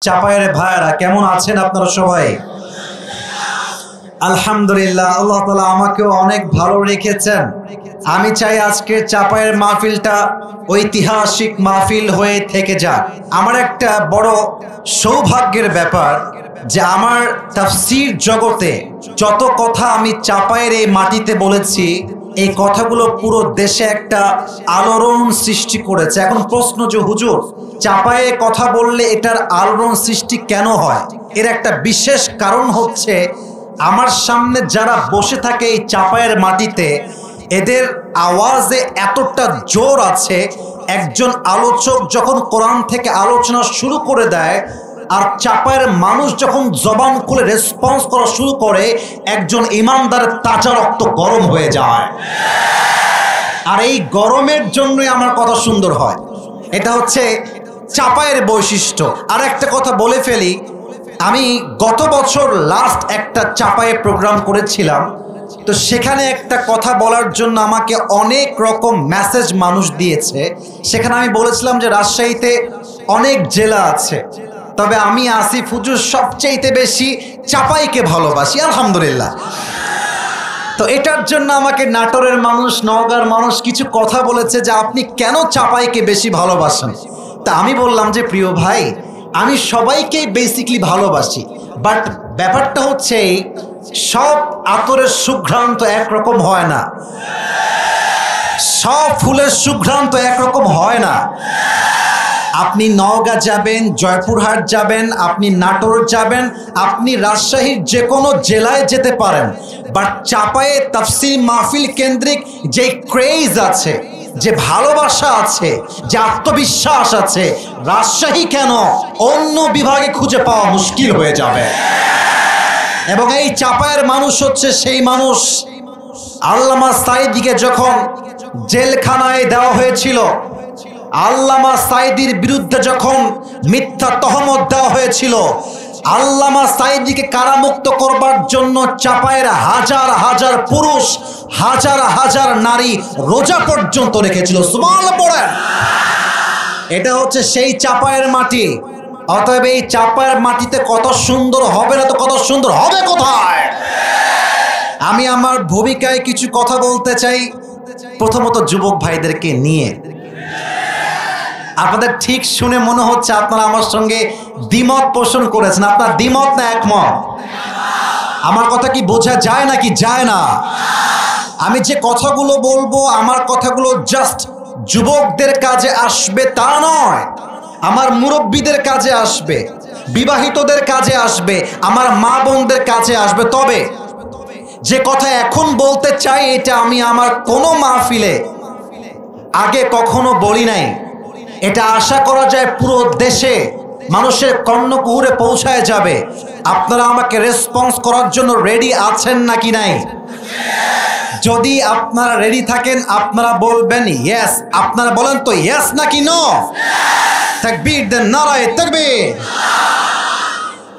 চাপায়ের ভাইরা কেমন আছেন আপনারা সবাই? আলহামদুলিল্লাহ, আল্লাহ তাআলা আমাকেও অনেক ভালো রেখেছেন। আমি চাই আজকের চাপায়ের মাহফিলটা ঐতিহাসিক মাহফিল হয়ে থেকে যাক। আমার একটা বড় সৌভাগ্যের ব্যাপার যে আমার তাফসীর জগতে যত কথা আমি চাপায়ের এই মাটিতে বলেছি, এই কথাগুলো পুরো দেশে একটা আলোড়ন সৃষ্টি করেছে। এখন প্রশ্ন যে হুজুর, চাপায়ে কথা বললে এটার আলোড়ন সৃষ্টি কেন হয়? এর একটা বিশেষ কারণ হচ্ছে আমার সামনে যারা বসে থাকে এই চাপায়ের মাটিতে, এদের আওয়াজে এতটা জোর আছে, একজন আলোচক যখন কোরআন থেকে আলোচনা শুরু করে দেয় আর চাপায়ের মানুষ যখন জবান খুলে রেসপন্স করা শুরু করে, একজন ইমানদারের তাজা রক্ত গরম হয়ে যায়। আর এই গরমের জন্যই আমার কথা সুন্দর হয়। এটা হচ্ছে চাপায়ের বৈশিষ্ট্য। আর একটা কথা বলে ফেলি, আমি গত বছর লাস্ট একটা চাপায়ে প্রোগ্রাম করেছিলাম, তো সেখানে একটা কথা বলার জন্য আমাকে অনেক রকম মেসেজ মানুষ দিয়েছে। সেখানে আমি বলেছিলাম যে রাজশাহীতে অনেক জেলা আছে, তবে আমি আসিফ হুজুর সবচেয়ে বেশি চাপাইকে ভালোবাসি, আলহামদুলিল্লাহ। তো এটার জন্য আমাকে নাটোরের মানুষ, নওগাঁর মানুষ কিছু কথা বলেছে যে আপনি কেন চাপাইকে বেশি ভালোবাসেন। তা আমি বললাম যে প্রিয় ভাই, আমি সবাইকেই বেসিকলি ভালোবাসি, বাট ব্যাপারটা হচ্ছে সব আতরের সুঘ্রাণ তো একরকম হয় না, সব ফুলের সুঘ্রাণ তো একরকম হয় না। আপনি নওগাঁ যাবেন, জয়পুরহাট যাবেন, আপনি নাটোর যাবেন, আপনি রাজশাহীর যে কোনো জেলায় যেতে পারেন, বাট চাপায়ে তাফসীর মাহফিল কেন্দ্রিক যে ক্রেজ আছে, যে ভালোবাসা আছে, যে আত্মবিশ্বাস আছে, রাজশাহী কেন অন্য বিভাগে খুঁজে পাওয়া মুশকিল হয়ে যাবে। এবং এই চাপায়ের মানুষ হচ্ছে সেই মানুষ, আল্লামা সাঈদীকে যখন জেলখানায় দেওয়া হয়েছিল, আল্লামা সাঈদীর বিরুদ্ধে যখন মিথ্যা তহমত দেওয়া হয়েছিল, আল্লামা সাঈদীকে কারামুক্ত করবার জন্য চাপায়ের হাজার হাজার পুরুষ, হাজার হাজার নারী রোজা পর্যন্ত রেখেছিল। সুবহানাল্লাহ পড়েন। এটা হচ্ছে সেই চাপায়ের মাটি। অতএব এই চাপায়ের মাটিতে কত সুন্দর হবে না তো কত সুন্দর হবে কোথায়? আমি আমার ভূমিকায় কিছু কথা বলতে চাই, প্রথমত যুবক ভাইদেরকে নিয়ে। আপনাদের ঠিক শুনে মনে হচ্ছে আপনারা আমার সঙ্গে দ্বিমত পোষণ করেছেন। আপনার দ্বিমত না একমত? আমার কথা কি বোঝা যায় নাকি যায় না? আমি যে কথাগুলো বলবো, আমার কথাগুলো জাস্ট যুবকদের কাজে আসবে তা নয়, আমার মুরব্বীদের কাজে আসবে, বিবাহিতদের কাজে আসবে, আমার মা বোনদের কাজে আসবে। তবে যে কথা এখন বলতে চাই, এটা আমি আমার কোনো মাহফিলে আগে কখনো বলি নাই। এটা আশা করা যায় পুরো দেশে মানুষের কর্ণকুহরে পৌঁছায় যাবে। আপনারা আমাকে রেসপন্স করার জন্য রেডি আছেন নাকি নাই? যদি আপনারা রেডি থাকেন আপনারা বলবেন ইয়েস। আপনারা বলেন তো ইয়েস নাকি নো? তাকবীর দেন, নারায়ে তাকবীর।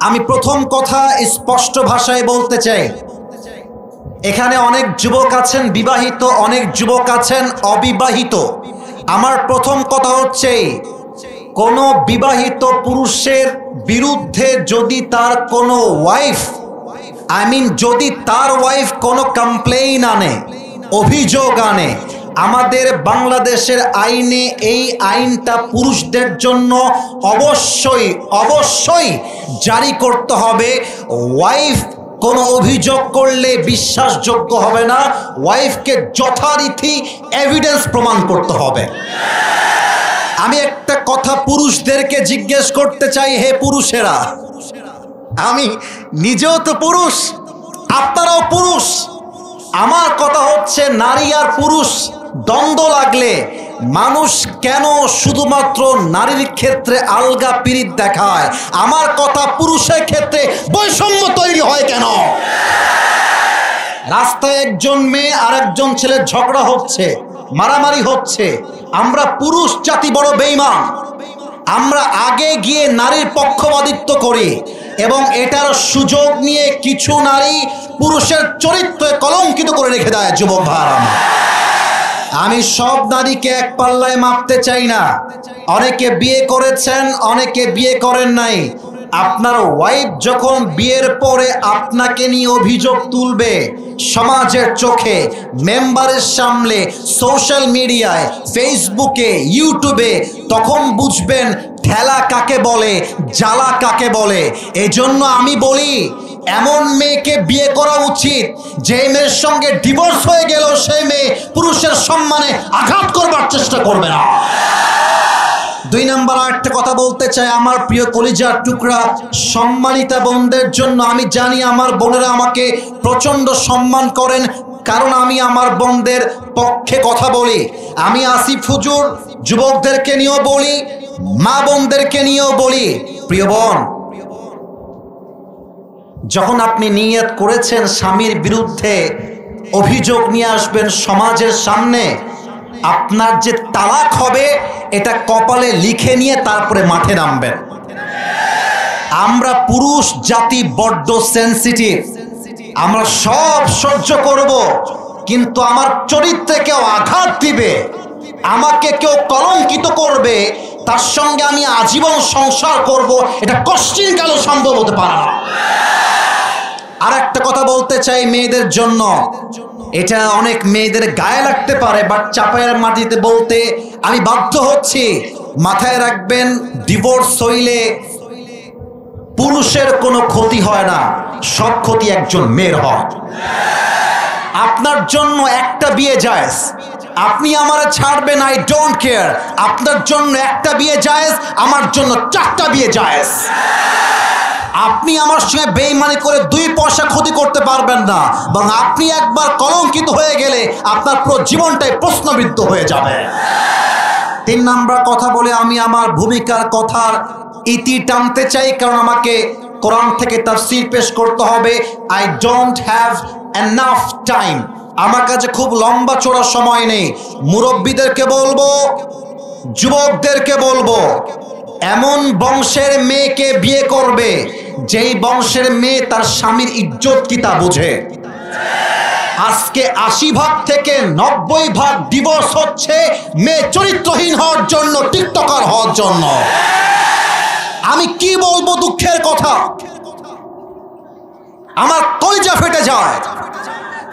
আমি প্রথম কথা স্পষ্ট ভাষায় বলতে চাই, এখানে অনেক যুবক আছেন বিবাহিত, অনেক যুবক আছেন অবিবাহিত। আমার প্রথম কথা হচ্ছে, কোনো বিবাহিত পুরুষের বিরুদ্ধে যদি তার কোনো ওয়াইফ, যদি তার ওয়াইফ কোনো কমপ্লেইন আনে, অভিযোগ আনে, আমাদের বাংলাদেশের আইনে এই আইনটা পুরুষদের জন্য অবশ্যই অবশ্যই জারি করতে হবে। ওয়াইফ কোনো অভিযোগ করলে বিশ্বাসযোগ্য হবে না, ওয়াইফকে যথারীতি এভিডেন্স প্রমাণ করতে হবে। আমি একটা কথা পুরুষদেরকে জিজ্ঞেস করতে চাই, হে পুরুষেরা, আমি নিজেও তো পুরুষ, আপনারাও পুরুষ। আমার কথা হচ্ছে, নারী আর পুরুষ দ্বন্দ্ব লাগলে মানুষ কেন শুধুমাত্র নারীর ক্ষেত্রে আলগা পিরিত দেখায়? আমার কথা, পুরুষের ক্ষেত্রে বৈষম্য তৈরি হয় কেন? রাস্তায় একজন মেয়ে আর একজন ছেলে ঝগড়া হচ্ছে, মারামারি হচ্ছে, আমরা পুরুষ জাতি বড় বেঈমান। আমরা আগে গিয়ে নারীর পক্ষপাতিত্ব করি এবং এটার সুযোগ নিয়ে কিছু নারী পুরুষের চরিত্রে কলঙ্কিত করে রেখে দেয়। যুবক ভাইরা, আমি সব নারীকে এক পাল্লায় মাপতে চাই না। অনেকে বিয়ে করেছেন, অনেকে বিয়ে করেন নাই। আপনার ওয়াইফ যখন বিয়ের পরে আপনাকে নিয়ে অভিযোগ তুলবে সমাজের চোখে, মেম্বারের সামনে, সোশ্যাল মিডিয়ায়, ফেসবুকে, ইউটিউবে, তখন বুঝবেন ঠেলা কাকে বলে, জ্বালা কাকে বলে। এজন্য আমি বলি এমন মেয়েকে বিয়ে করা উচিত যে মেয়ের সঙ্গে ডিভোর্স হয়ে গেল সেই মেয়ে পুরুষের সম্মানে আঘাত করবার চেষ্টা করবে না। 2 নাম্বার আরেকটা কথা বলতে চাই আমার প্রিয় কলিজার টুকরা সম্মানিতা বোনদের জন্য। আমি জানি আমার বোনেরা আমাকে প্রচন্ড সম্মান করেন, কারণ আমি আমার বোনদের পক্ষে কথা বলি। আমি আসিফ হুজুর যুবকদেরকে নিয়েও বলি, মা বোনদেরকে নিয়েও বলি, প্রিয় বোন, যখন আপনি নিয়ত করেছেন স্বামীর বিরুদ্ধে অভিযোগ নিয়ে আসবেন সমাজের সামনে, আপনার যে তালাক হবে এটা কপালে লিখে নিয়ে তারপরে মাঠে নামবেন। আমরা পুরুষ জাতি বড্ড সেনসিটিভ, আমরা সব সহ্য করব, কিন্তু আমার চরিত্রে কেউ আঘাত দিবে, আমাকে কেউ কলঙ্কিত করবে, তার সঙ্গে আমি আজীবন সংসার করব, এটা কষ্টিন কালো সম্ভব হতে পারে না। আর একটা কথা বলতে চাই মেয়েদের জন্য, এটা অনেক মেয়েদের গায়ে লাগতে পারে, বাট চাপায়ের মাটিতে বলতে আমি বাধ্য হচ্ছি। মাথায় রাখবেন, ডিভোর্স হইলে পুরুষের কোনো ক্ষতি হয় না, সব ক্ষতি একজন মেয়ের হয়। আপনার জন্য একটা বিয়ে জায়েজ, আপনি আমারে ছাড়বেন, আই ডোন্ট কেয়ার। আপনার জন্য একটা বিয়ে জায়েজ, আমার জন্য 4টা বিয়ে জায়েজ। আপনি আমার সঙ্গে বেঈমানি করে 2 পয়সা ক্ষতি করতে পারবেন না, বরং আপনি একবার কলঙ্কিত হয়ে গেলে আপনার পুরো জীবনটাই প্রশ্নবিদ্ধ হয়ে যাবে। 3 নাম্বার কথা বলে আমি আমার ভূমিকার কথার ইতি টানতে চাই, কারণ আমাকে কোরআন থেকে তাফসীর পেশ করতে হবে। I don't have enough time, আমার কাছে খুব লম্বা চড়া সময় নেই। মুরব্বীদেরকে বলবো, যুবকদেরকে বলবো, এমন বংশের মেয়েকে বিয়ে করবে যেই বংশের মেয়ে তার স্বামীর ইজ্জত কি তা বুঝে। আজকে 80 ভাগ থেকে 90 ভাগ ডিভোর্স হচ্ছে মেয়ে চরিত্রহীন হওয়ার জন্য, টিকটকার হওয়ার জন্য। আমি কি বলবো দুঃখের কথা, আমার কলিজা ফেটে যায়।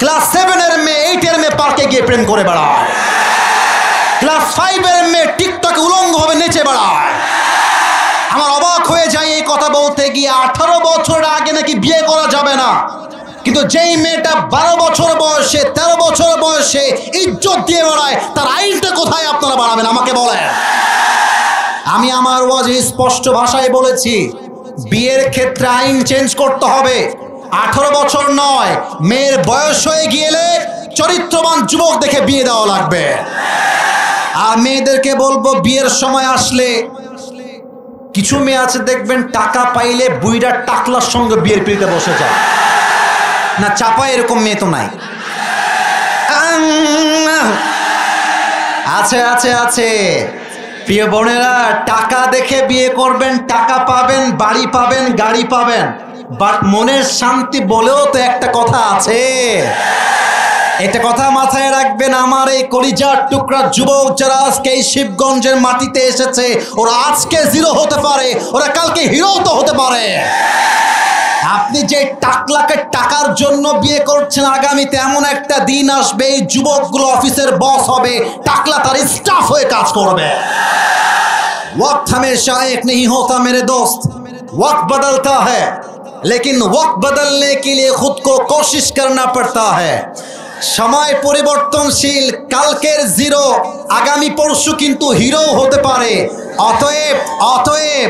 ক্লাস 7 এর মেয়ে 8 এর মেয়ে পার্কে গিয়ে প্রেম করে বেড়ায়, ক্লাস 5 এর মেয়ে টিকটকে উলঙ্গভাবে নেচে বেড়ায়। আমার অবাক হয়ে যায় এই কথা বলতে গিয়ে। 18 বছর আগে নাকি বিয়ে করা যাবে না, কিন্তু যেই মেয়েটা 12 বছর বয়সে, 13 বছর বয়সে ইজ্জত দিয়ে বেড়ায়, তার আইনটা কোথায় আপনারা বাড়াবেন আমাকে বলেন। আমি আমার ওয়াজে স্পষ্ট ভাষায় বলেছি, বিয়ের ক্ষেত্রে আইন চেঞ্জ করতে হবে। 18 বছর নয়, মেয়ের বয়স হয়ে গেলে চরিত্রবান যুবক দেখে বিয়ে দেওয়া লাগবে। আর মেয়েদেরকে বলবো, বিয়ের সময় আসলে কিছু মেয়ে আছে দেখবেন টাকা পাইলে বুইড়া টাকলার সঙ্গে বিয়ের পিড়িতে বসে যায় না। চাপায় এরকম মেয়ে তো নাই? আছে আছে আছে। প্রিয় বোনেরা, টাকা দেখে বিয়ে করবেন, টাকা পাবেন, বাড়ি পাবেন, গাড়ি পাবেন, বাট মনের শান্তি বলেও তো একটা কথা আছে। এটা কথা মাথায় রাখবেন। আমার এই কলিজার টুকরা যুবক যারা আজকে এই শিবগঞ্জের মাটিতে এসেছে, ওরা আজকে 0 হতে পারে, ওরা কালকে হিরো তো হতে পারে। আপনি যে টাকলাকে টাকার জন্য বিয়ে করছেন, আগামীতে এমন একটা দিন আসবে এই যুবকগুলো অফিসের বস হবে, টাকলা তার স্টাফ হয়ে কাজ করবে। वक्त हमेशा एक नहीं होता मेरे दोस्त, वक्त बदलता है, लेकिन वक्त बदलने के लिए खुद को कोशिश करना पड़ता है। সময় পরিবর্তনশীল, কালকের 0 আগামী পরশু কিন্তু হিরো হতে পারে। অতএব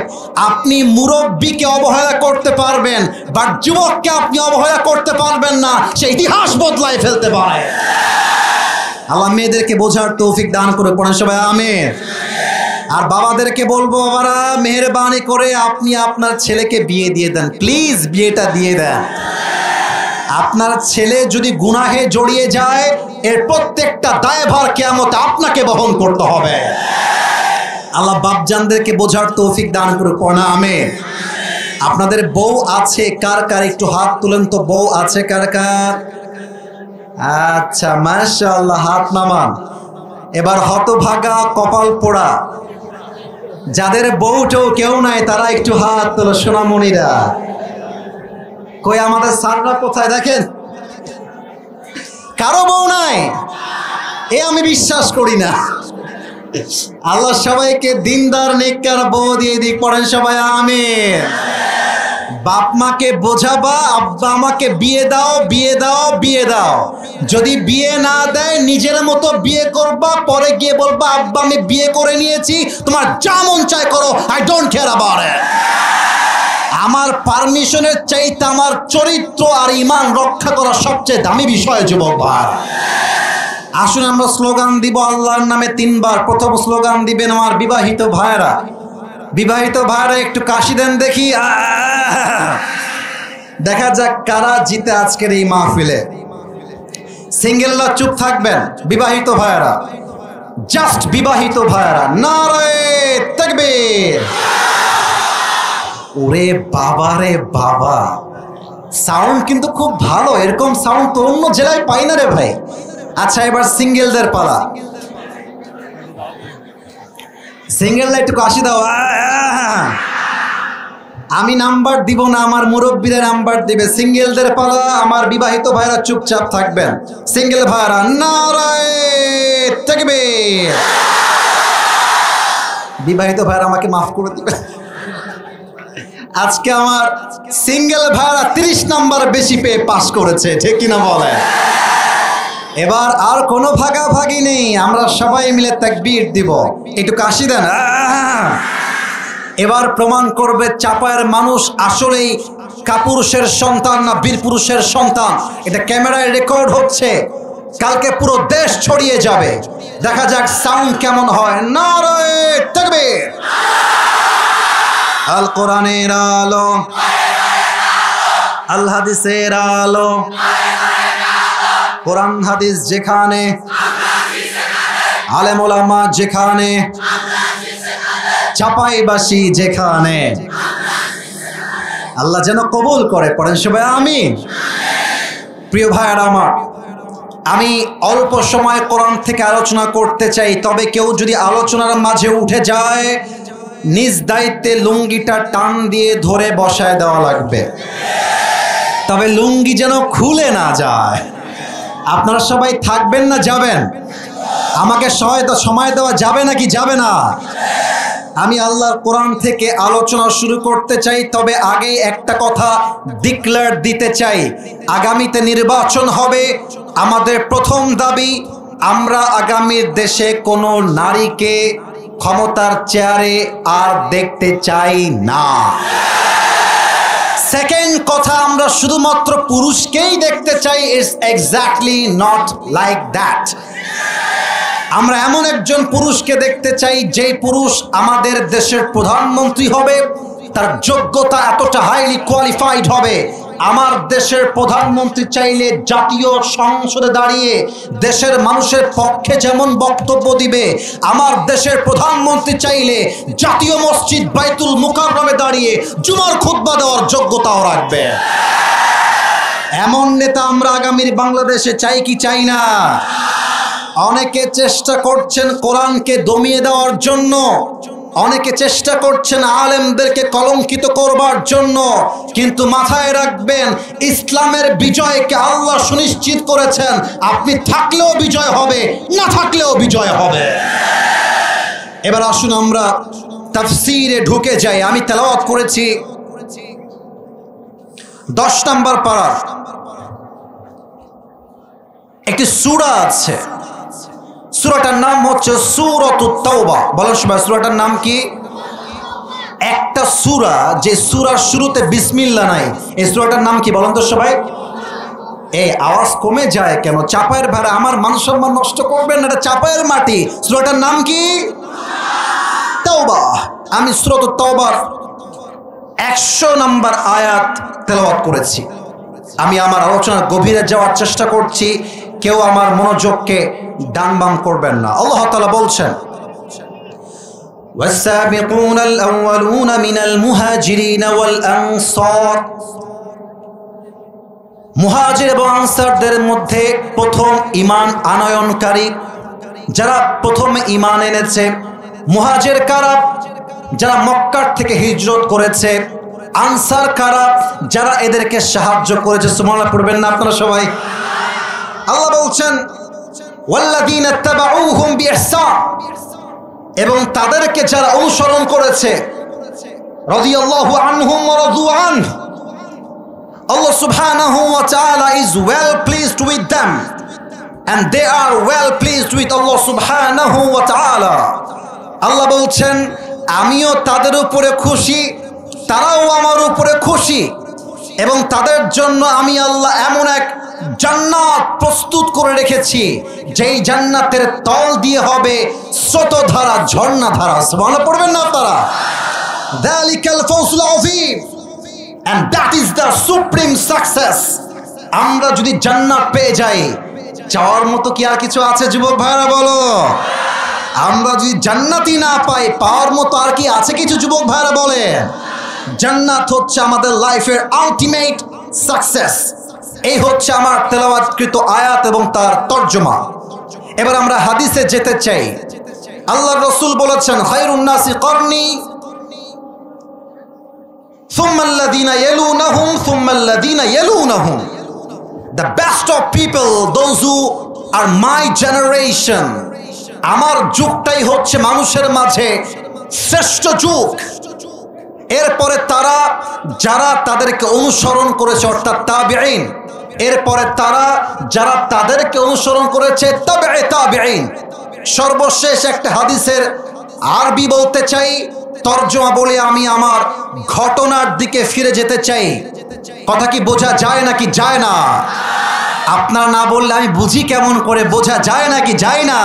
আপনি মুরব্বীকে অবহেলা করতে পারবেন, বাট যুবককে আপনি অবহেলা করতে পারবেন না, সে ইতিহাস বদলায় ফেলতে পারে। আল্লাহ মেয়েদেরকে বোঝার তৌফিক দান করে পড়েন সবাই আমিন। আর বাবাদেরকে বলবো, বাবারা মেহেরবানি করে আপনি আপনার ছেলেকে বিয়ে দিয়ে দেন, প্লিজ বিয়েটা দিয়ে দেন। আপনার ছেলে যদি গুনাহে জড়িয়ে যায়, এর প্রত্যেকটা দায়ভার কিয়ামতে আপনাকে বহন করতে হবে। আল্লাহ বাপজানদেরকে বোঝার তৌফিক দান করে পড়া আমিন। আপনাদের বউ আছে কার কার একটু হাত তুলেন তো, বউ আছে কার কার? আচ্ছা মাশাআল্লাহ, হাত নামান। এবার হতভাগা কপাল পোড়া যাদের বউটো কেউ নাই তারা একটু হাত তোলো সোনামণিরা। কই আমাদের স্যাররা কোথায় দেখেন? কারো বউ নাই এ আমি বিশ্বাস করি না। আল্লাহ সবাইকে দিনদার নেককার বউ দিয়ে দিক। পড়েন সবাই আমিন। বাপ মাকে বোঝাবা আব্বা আমাকে বিয়ে দাও বিয়ে দাও বিয়ে দাও, যদি বিয়ে না দেয় নিজের মতো বিয়ে করবা, পরে গিয়ে বলবা আব্বা আমি বিয়ে করে নিয়েছি, তোমার যা মন চায় করো, I don't care about it. আমার পারমিশনের চাইতে আমার চরিত্র আর ঈমান রক্ষা করা সবচেয়ে দামি বিষয় যুবক ভাই। আসুন আমরা স্লোগান দিব আল্লাহর নামে 3 বার। প্রথম স্লোগান দিবেন আমার বিবাহিত ভাইরা। বিবাহিত ভাইরা একটু কাশি দেন দেখি। দেখা যাক কারা জিতে আজকের এই মাহফিলে। সিঙ্গেলরা চুপ থাকবেন। বিবাহিত ভাইরা, জাস্ট বিবাহিত ভাইরা, নারে তাকবীর। ওরে বাবা রে বাবা, সাউন্ড কিন্তু খুব ভালো। এরকম সাউন্ড তো অন্য জেলায় পাই না রে ভাই। আচ্ছা এবার সিঙ্গেলদের পালা। সিঙ্গেলরা একটু কাশি দাও। আমি নাম্বার দিব না, আমার মুরব্বীরা নাম্বার দিবে। সিঙ্গেলদের পালা। আমার বিবাহিত ভাইরা চুপচাপ থাকবেন। সিঙ্গেল ভাইরা নারায়ে তাকবীর। বিবাহিত ভাইরা আমাকে মাফ করে দিবে। আজকে আমার সিঙ্গেল ভাইরা 30 নাম্বার বেশি পেয়ে পাস করেছে, ঠিক কিনা বলে? এবার আর কোনো ভাগাভাগি নেই, আমরা সবাই মিলে তাকবীর দিব। একটু কাশি দেন। এবার প্রমাণ করবে চাপায়ের মানুষ আসলেই কাপুরুষের সন্তান না বীর পুরুষের সন্তান। এটা ক্যামেরায় রেকর্ড হচ্ছে, কালকে পুরো দেশ ছড়িয়ে যাবে। দেখা যাক সাউন্ড কেমন হয়। নারায়ে তাকবীর। আল কোরআনের আলো, আল হাদিসের আলো, কোরআন হাদিস যেখানে, আলেম ওলামা যেখানে, চাপাইবাসী যেখানে, আল্লাহ যেন কবুল করে। পড়েন সবাই আমিন। প্রিয় ভাইয়েরা আমার, আমি অল্প সময় কোরআন থেকে আলোচনা করতে চাই, তবে কেউ যদি আলোচনার মাঝে উঠে যায় নিজ দায়িত্বে লুঙ্গিটা টান দিয়ে ধরে বসায় দেওয়া লাগবে, তবে লুঙ্গি যেন খুলে না যায়। আপনারা সবাই থাকবেন না যাবেন? আমাকে সময় দেওয়া যাবে নাকি যাবে না? আমি আল্লাহর কোরআন থেকে আলোচনা শুরু করতে চাই, তবে আগে একটা কথা ডিক্লেয়ার দিতে চাই। আগামীতে নির্বাচন হবে। আমাদের প্রথম দাবি, আমরা আগামীর দেশে কোনো নারীকে ক্ষমতার চেয়ারে আর দেখতে চাই না। সেকেন্ড কথা, আমরা শুধুমাত্র পুরুষকেই দেখতে চাই। It's exactly not like that. আমরা এমন একজন পুরুষকে দেখতে চাই যে পুরুষ আমাদের দেশের প্রধানমন্ত্রী হবে, তার যোগ্যতা এতটা হাইলি কোয়ালিফাইড হবে। আমার দেশের প্রধানমন্ত্রী চাইলে জাতীয় সংসদে দাঁড়িয়ে দেশের মানুষের পক্ষে যেমন বক্তব্য দিবে, আমার দেশের প্রধানমন্ত্রী চাইলে জাতীয় মসজিদ বাইতুল মুকাররমে দাঁড়িয়ে জুমার খুতবা দেওয়ার যোগ্যতাও রাখবে। এমন নেতা আমরা আগামীর বাংলাদেশে চাই কি চাই না? অনেকে চেষ্টা করছেন কোরআনকে দমিয়ে দেওয়ার জন্য, অনেকে চেষ্টা করছেন আলেমদেরকে কলঙ্কিত করবার জন্য, কিন্তু মাথায় রাখবেন ইসলামের বিজয়কে আল্লাহ সুনিশ্চিত করেছেন। আপনি থাকলেও বিজয় হবে, না থাকলেও বিজয় হবে। এবার আসুন আমরা তাফসীরে ঢুকে যাই। আমি তেলাওয়াত করেছি 10 নম্বর পারা। একটি সূরা আছে, সূরাটার নাম হচ্ছে সূরাতুত তাওবা। বলেন সবাই সূরাটার নাম কি? একটা সূরা যে সূরার শুরুতে বিসমিল্লাহ নাই, এই সূরাটার নাম কি বলেন তো সবাই? এই আওয়াজ কমে যায় কেন? চাপায়ের ভাড়া, আমার মান সম্মান নষ্ট করবেন না, এটা চাপায়ের মাটি। সূরাটার নাম কি? তাওবা। আমি সূরাতুত তাওবার 100 নম্বর আয়াত তেলাওয়াত করেছি। আমি আমার আলোচনার গভীরে যাওয়ার চেষ্টা করছি, কেউ আমার মনোযোগকে ডান বাম করবেন না। আল্লাহ তাআলা বলছেন, ওয়াস-সাবিকুনা আল-আউওয়ালুনা মিনাল মুহাজিরিনা ওয়াল আনসার। মুহাজির এবং আনসারদের মধ্যে প্রথম ঈমান আনয়নকারী, যারা প্রথম ঈমান এনেছে। মুহাজির কারা? যারা মক্কার থেকে হিজরত করেছে, আনসার কারা, যারা এদেরকে সাহায্য করেছে, সুবহানাল্লাহ পড়বেন না আপনারা সবাই? আল্লাহ বলছেন ওয়াল্লাযীনা তাবাউহুম বিইহসান, এবং তাদেরকে যারা অনুসরণ করেছে, রাদিয়াল্লাহু আনহুম ওয়া রাদু আনহু, Allah subhanahu wa ta'ala is well pleased with them and they are well pleased with Allah subhanahu wa ta'ala. আল্লাহ বলছেন আমিও তাদের উপরে খুশি, তারাও আমার উপরে খুশি, এবং তাদের জন্য আমি আল্লাহ এমন এক জান্নাত প্রস্তুত করে রেখেছি যেই জান্নাতের তল দিয়ে হবে স্রোতধারা, ঝর্ণাধারা। সুবহানাল্লাহ পড়বেন না আপনারা? যালিকাল ফাওজুল আযীম, and that is the supreme success. আমরা যদি জান্নাত পেয়ে যাই, চাওয়ার মতো কি আর কিছু আছে যুবক ভাইরা বলো? আমরা যদি জান্নাতই না পাই, পাওয়ার মতো আর কি আছে কিছু যুবক ভাইরা বলে? জান্নাত হচ্ছে আমাদের লাইফের আলটিমেট সাকসেস। এই হচ্ছে আমার তেলাওয়াতকৃত আয়াত এবং তার তরজমা। এবার আমরা হাদিসে যেতে চাই। আল্লাহর রাসূল বলেছেন খায়রুন নাসি করনি ثم الذين يلونهم ثم الذين يلونهم. The best of people, those who are my generation. আমার যুগটাই হচ্ছে মানুষের মাঝে শ্রেষ্ঠ যুগ। এরপরে তারা যারা তাদেরকে অনুসরণ করেছে, অর্থাৎ তাবিঈন। এরপরে তারা যারা তাদেরকে অনুসরণ করেছে, তাবিঈ তাবিঈন। সর্বশেষ একটা হাদিসের আরবি বলতে চাই, তরজমা বলে আমি আমার ঘটনার দিকে ফিরে যেতে চাই। কথা কি বোঝা যায় নাকি যায় না? আপনারা না বললে আমি বুঝি কেমন করে? বোঝা যায় নাকি যায় না?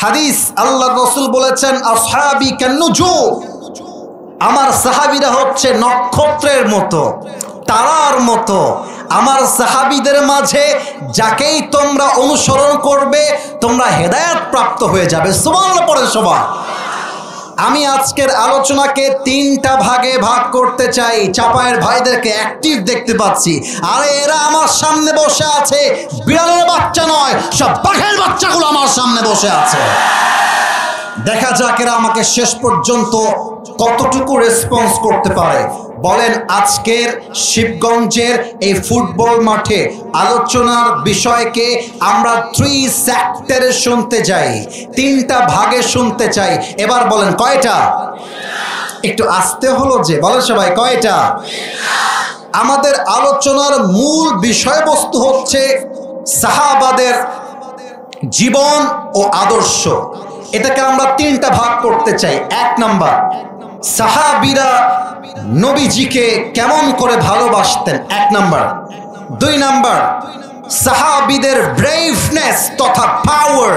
হাদিস, আল্লাহর রাসূল বলেছেন আসহাবি কান্নুজুম, আমার সাহাবীরা হচ্ছে নক্ষত্রের মতো, তারার মতো। আমার সাহাবীদের মাঝে যাকেই তোমরা অনুসরণ করবে তোমরা হেদায়েত প্রাপ্ত হয়ে যাবে। সুবহানাল্লাহ পড়েন সবাই। আমি আজকের আলোচনাকে তিনটা ভাগে ভাগ করতে চাই। চাপায়ের ভাইদেরকে অ্যাক্টিভ দেখতে পাচ্ছি। আরে এরা আমার সামনে বসে আছে, বিড়ালের বাচ্চা নয়, সব বাঘের বাচ্চাগুলো আমার সামনে বসে আছে। দেখা যাক এরা আমাকে শেষ পর্যন্ত কতটুকু রেসপন্স করতে পারে। বলেন, আজকের শিবগঞ্জের এই ফুটবল মাঠে আলোচনার বিষয়কে আমরা 3 সেক্টরে শুনতে যাই, 3টা ভাগে শুনতে চাই। এবার বলেন কয়টা? একটু আস্তে হলো যে, বলেন সবাই কয়টা? আমাদের আলোচনার মূল বিষয়বস্তু হচ্ছে সাহাবাদের জীবন ও আদর্শ। এটাকে আমরা 3টা ভাগ করতে চাই। 1 নাম্বার, সাহাবীরা নবীজিকে কেমন করে ভালোবাসতেন, 1 নাম্বার। 2 নাম্বার, সাহাবীদের ব্রেভনেস তথা পাওয়ার,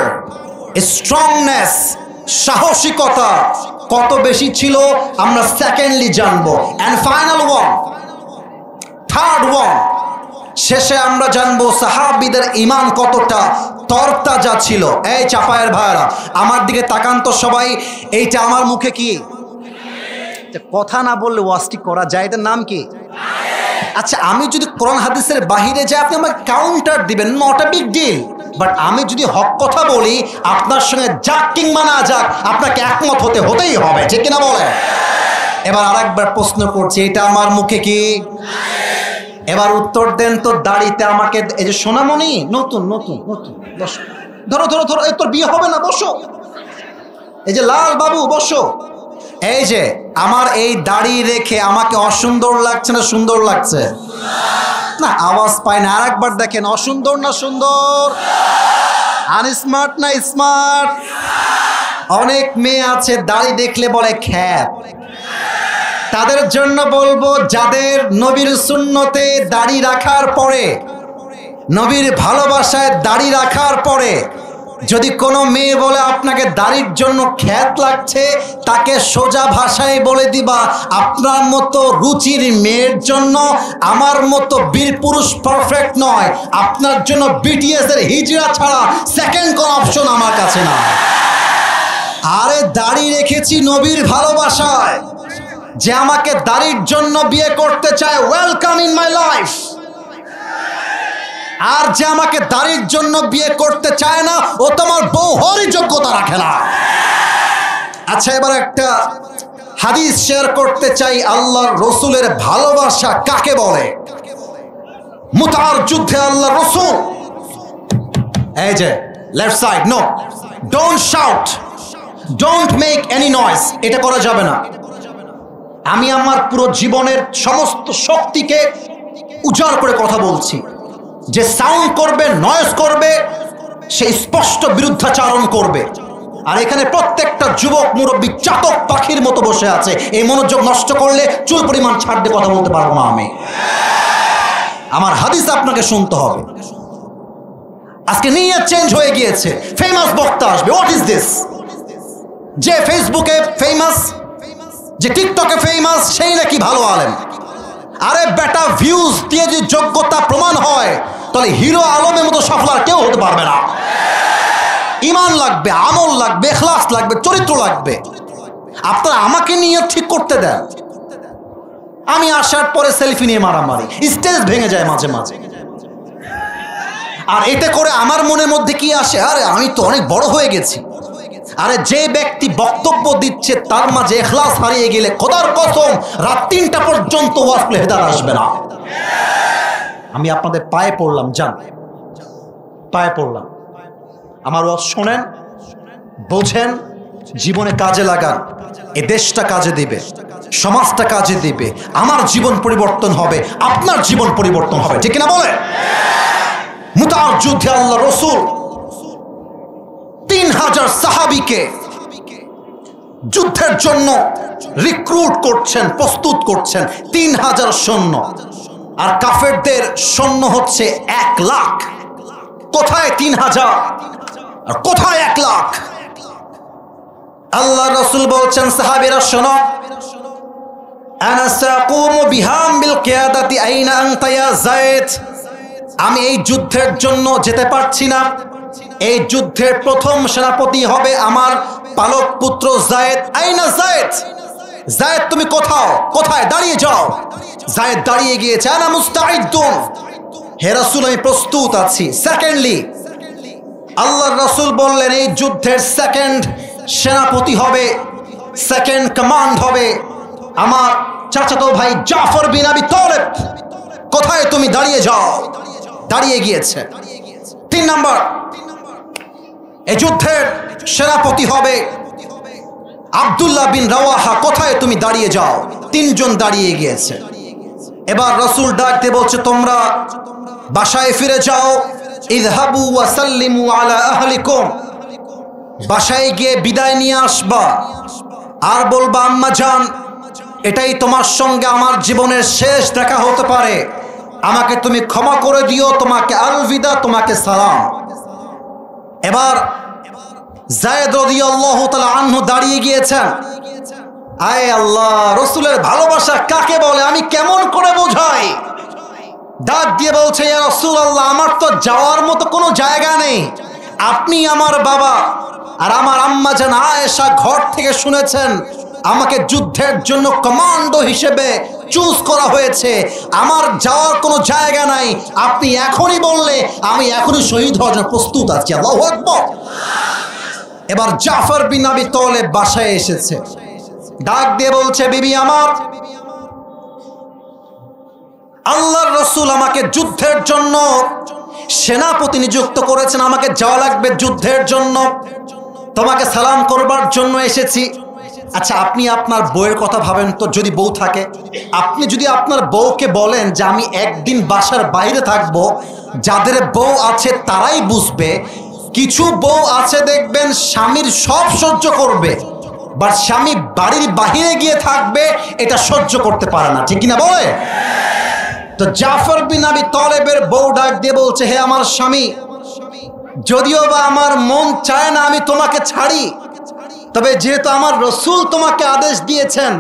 স্ট্রংনেস, সাহসিকতা কত বেশি ছিল আমরা সেকেন্ডলি জানবো। And final one, third one, শেষে আমরা জানবো সাহাবীদের ঈমান কতটা তরতাজা ছিল। এই চাপায়ের ভাইরা আমার দিকে তাকান তো সবাই। এইটা আমার মুখে কি কথা না বললে ওয়াজটি করা যায়? এটার নাম কি? আচ্ছা, আমি যদি কোরআন হাদিসের বাহিরে যাই আপনি আমাকে কাউন্টার দিবেন, not a big deal. But আমি যদি হক কথা বলি, আপনার সঙ্গে যাক কিংবা না যাক আপনাকে একমত হতেই হবে, ঠিক কিনা বলে? এবার আরেকবার প্রশ্ন করছি, এটা আমার মুখে কি? এবার উত্তর দেন তো। দাড়িতে আমাকে এই যে সোনামণি, নতুন নতুন নতুন, বসো, ধরো ধরো ধরো, এই তোর বিয়ে হবে না, বসো। এই যে লাল বাবু বসো। এই যে আমার এই দাড়ি রেখে আমাকে অসুন্দর লাগছে না সুন্দর লাগছে? না, আওয়াজ পায় না। আরেকবার দেখেন, অসুন্দর না সুন্দর? আনস্মার্ট না স্মার্ট? অনেক মেয়ে আছে দাড়ি দেখলে বলে খ্যাত। তাদের জন্য বলবো, যাদের নবীর সুন্নতে দাড়ি রাখার পরে, নবীর ভালোবাসায় দাড়ি রাখার পরে যদি কোনো মেয়ে বলে আপনাকে দাড়ির জন্য খ্যাত লাগছে, তাকে সোজা ভাষায় বলে দিবা, আপনার মতো রুচির মেয়ের জন্য আমার মতো বীর পুরুষ পারফেক্ট নয়। আপনার জন্য বিটিএস এর হিজড়া ছাড়া সেকেন্ড কোন অপশন আমার কাছে না। আরে দাড়ি রেখেছি নবীর ভালোবাসায়। যে আমাকে দাড়ির জন্য বিয়ে করতে চায়, ওয়েলকাম ইন মাই লাইফ। আর যে আমাকে দাড়ির জন্য বিয়ে করতে চায় না, ও তোমার বউ হওয়ারই যোগ্যতা রাখে না। আচ্ছা, এবার একটা হাদিস শেয়ার করতে চাই। আল্লাহর রসুলের ভালোবাসা কাকে বলে? মুতার যুদ্ধে আল্লাহর রসুল, এই যে left side, no, don't shout, don't make any noise, এটা করা যাবে না। আমি আমার পুরো জীবনের সমস্ত শক্তিকে উজাড় করে কথা বলছি। যে সাউন্ড করবে, নয়েজ করবে, সে স্পষ্ট বিরুদ্ধাচারণ করবে। আর এখানে প্রত্যেকটা যুবক মুরব্বী চাতক পাখির মতো বসে আছে। এই মনোযোগ নষ্ট করলে চুল পরিমাণ ছাড় দিয়ে কথা বলতে পারবো না আমি। আমার হাদিস আপনাকে শুনতে হবে। আজকে নিয়ে চেঞ্জ হয়ে গিয়েছে, ফেমাস বক্তা আসবে। What is this? যে ফেসবুকে ফেমাস, যে টিকটকে ফেমাস, সেই নাকি ভালো আলেম। আরে বেটা, ভিউজ দিয়ে যদি যোগ্যতা প্রমাণ হয়, তাহলে হিরো আলমের মতো সফল আর কেউ হতে পারবে না। ঈমান লাগবে, আমল লাগবে, ইখলাস লাগবে, চরিত্র লাগবে। আপনারা আমাকে নিয়ে ঠিক করতে দেন। আমি আসার পরে সেলফি নিয়ে মারামারি, স্টেজ ভেঙে যায় মাঝে মাঝে। আর এতে করে আমার মনের মধ্যে কি আসে? আরে আমি তো অনেক বড় হয়ে গেছি। আরে যে ব্যক্তি বক্তব্য দিচ্ছে তার মাঝে ইখলাস হারিয়ে গেলে খোদার কসম রাত 3টা পর্যন্ত ওয়াজ করলে হেদায়েত আসবে না। আমি আপনাদের পায়ে পড়লাম, যান, পায়ে পড়লাম। আমার ওয়াজ শোনেন, বোঝেন, জীবনে কাজে লাগান। এ দেশটা কাজে দিবে, সমাজটা কাজে দিবে। আমার জীবন পরিবর্তন হবে, আপনার জীবন পরিবর্তন হবে, ঠিক কিনা বলে? মুতার যুদ্ধে আল্লাহ রসুল 3000 সাহাবীকে যুদ্ধের জন্য রিক্রুট করছেন, প্রস্তুত করছেন। 3000 সৈন্য, আর কাফেরদের সৈন্য হচ্ছে 1 লাখ। কোথায় 3000 আর কোথায় 1 লাখ? আল্লাহ রসুল বলছেন, সাহাবীরা শোনো, আনা সাকুমু বিহাম বিল কিয়াদাতি আইনা আনতা ইয়া যায়েদ। আমি এই যুদ্ধের জন্য যেতে পারছি না। এই যুদ্ধের প্রথম সেনাপতি হবে আমার পালক পুত্র যায়েদ। আইনা যায়েদ? যায়েদ তুমি কোথায়? দাঁড়িয়ে যাও। যায়েদ দাঁড়িয়ে গিয়েছে। আনা মুস্তাইদুন, হে রাসূল আমি প্রস্তুত আছি। সেকেন্ডলি আল্লাহর রাসূল বললেন, এই যুদ্ধের সেকেন্ড সেনাপতি হবে, সেকেন্ড কমান্ড হবে আমার চাচাতো ভাই জাফর বিন আবি তালেব। কোথায়? তুমি দাঁড়িয়ে যাও। দাঁড়িয়ে গিয়েছে। 3 নাম্বার, এই যুদ্ধের সেনাপতি হবে আব্দুল্লাহ বিন রাওয়াহা। কোথায়? তুমি দাঁড়িয়ে যাও। 3 জন দাঁড়িয়ে গিয়েছে। এবার রাসূল ডাক দিয়ে বলছে, তোমরা বাসায় ফিরে যাও। ইযহাবু ওয়া সাল্লিমু আলা আহলিকুম, বাসায় গিয়ে বিদায় নিয়ে আসবা আর বলবা, আম্মা জান, এটাই তোমার সঙ্গে আমার জীবনের শেষ দেখা হতে পারে, আমাকে তুমি ক্ষমা করে দিও, তোমাকে আলবিদা, তোমাকে সালাম। এবার যায়েদ রাদিয়াল্লাহু তাআলা আনহু দাঁড়িয়ে গিয়েছেন। আয় আল্লাহ, রাসূলের ভালোবাসা কাকে বলে আমি কেমন করে বোঝাই? ডাক দিয়ে বলছে, ইয়া রাসূলুল্লাহ, আমার তো যাওয়ার মতো কোনো জায়গা নেই। আপনি আমার বাবা, আর আমার আম্মা জান আয়েশা ঘর থেকে শুনেছেন আমাকে যুদ্ধের জন্য কমান্ডো হিসেবে চুজ করা হয়েছে। আমার যাওয়ার কোনো জায়গা নাই। আপনি এখনই বললে আমি এখনই শহীদ হওয়ার জন্য প্রস্তুত আছি। আল্লাহু আকবার। এবার জাফর বিন আবি তালেব বাসায় এসেছে। ডাক দিয়ে বলছে, বিবি আমার, আল্লাহর রাসূল আমাকে যুদ্ধের জন্য সেনাপতি নিযুক্ত করেছেন, আমাকে যাওয়া লাগবে যুদ্ধের জন্য, তোমাকে সালাম করবার জন্য এসেছি। আচ্ছা, আপনি আপনার বউয়ের কথা ভাবেন তো। যদি বউ থাকে, আপনি যদি আপনার বউকে বলেন যে আমি একদিন বাসার বাইরে থাকবো, যাদের বউ আছে তারাই বুঝবে। কিছু বউ আছে দেখবেন স্বামীর সব সহ্য করবে, বাট স্বামী বাড়ির বাহিরে গিয়ে থাকবে এটা সহ্য করতে পারে না, ঠিক কিনা বলে? তো জাফর বিন আবি তালেবের বউ ডাক দিয়ে বলছে, হে আমার স্বামী, যদিও বা আমার মন চায় না আমি তোমাকে ছাড়ি, তবে যেহেতু আমার রসুল তোমাকে আদেশ দিয়েছেন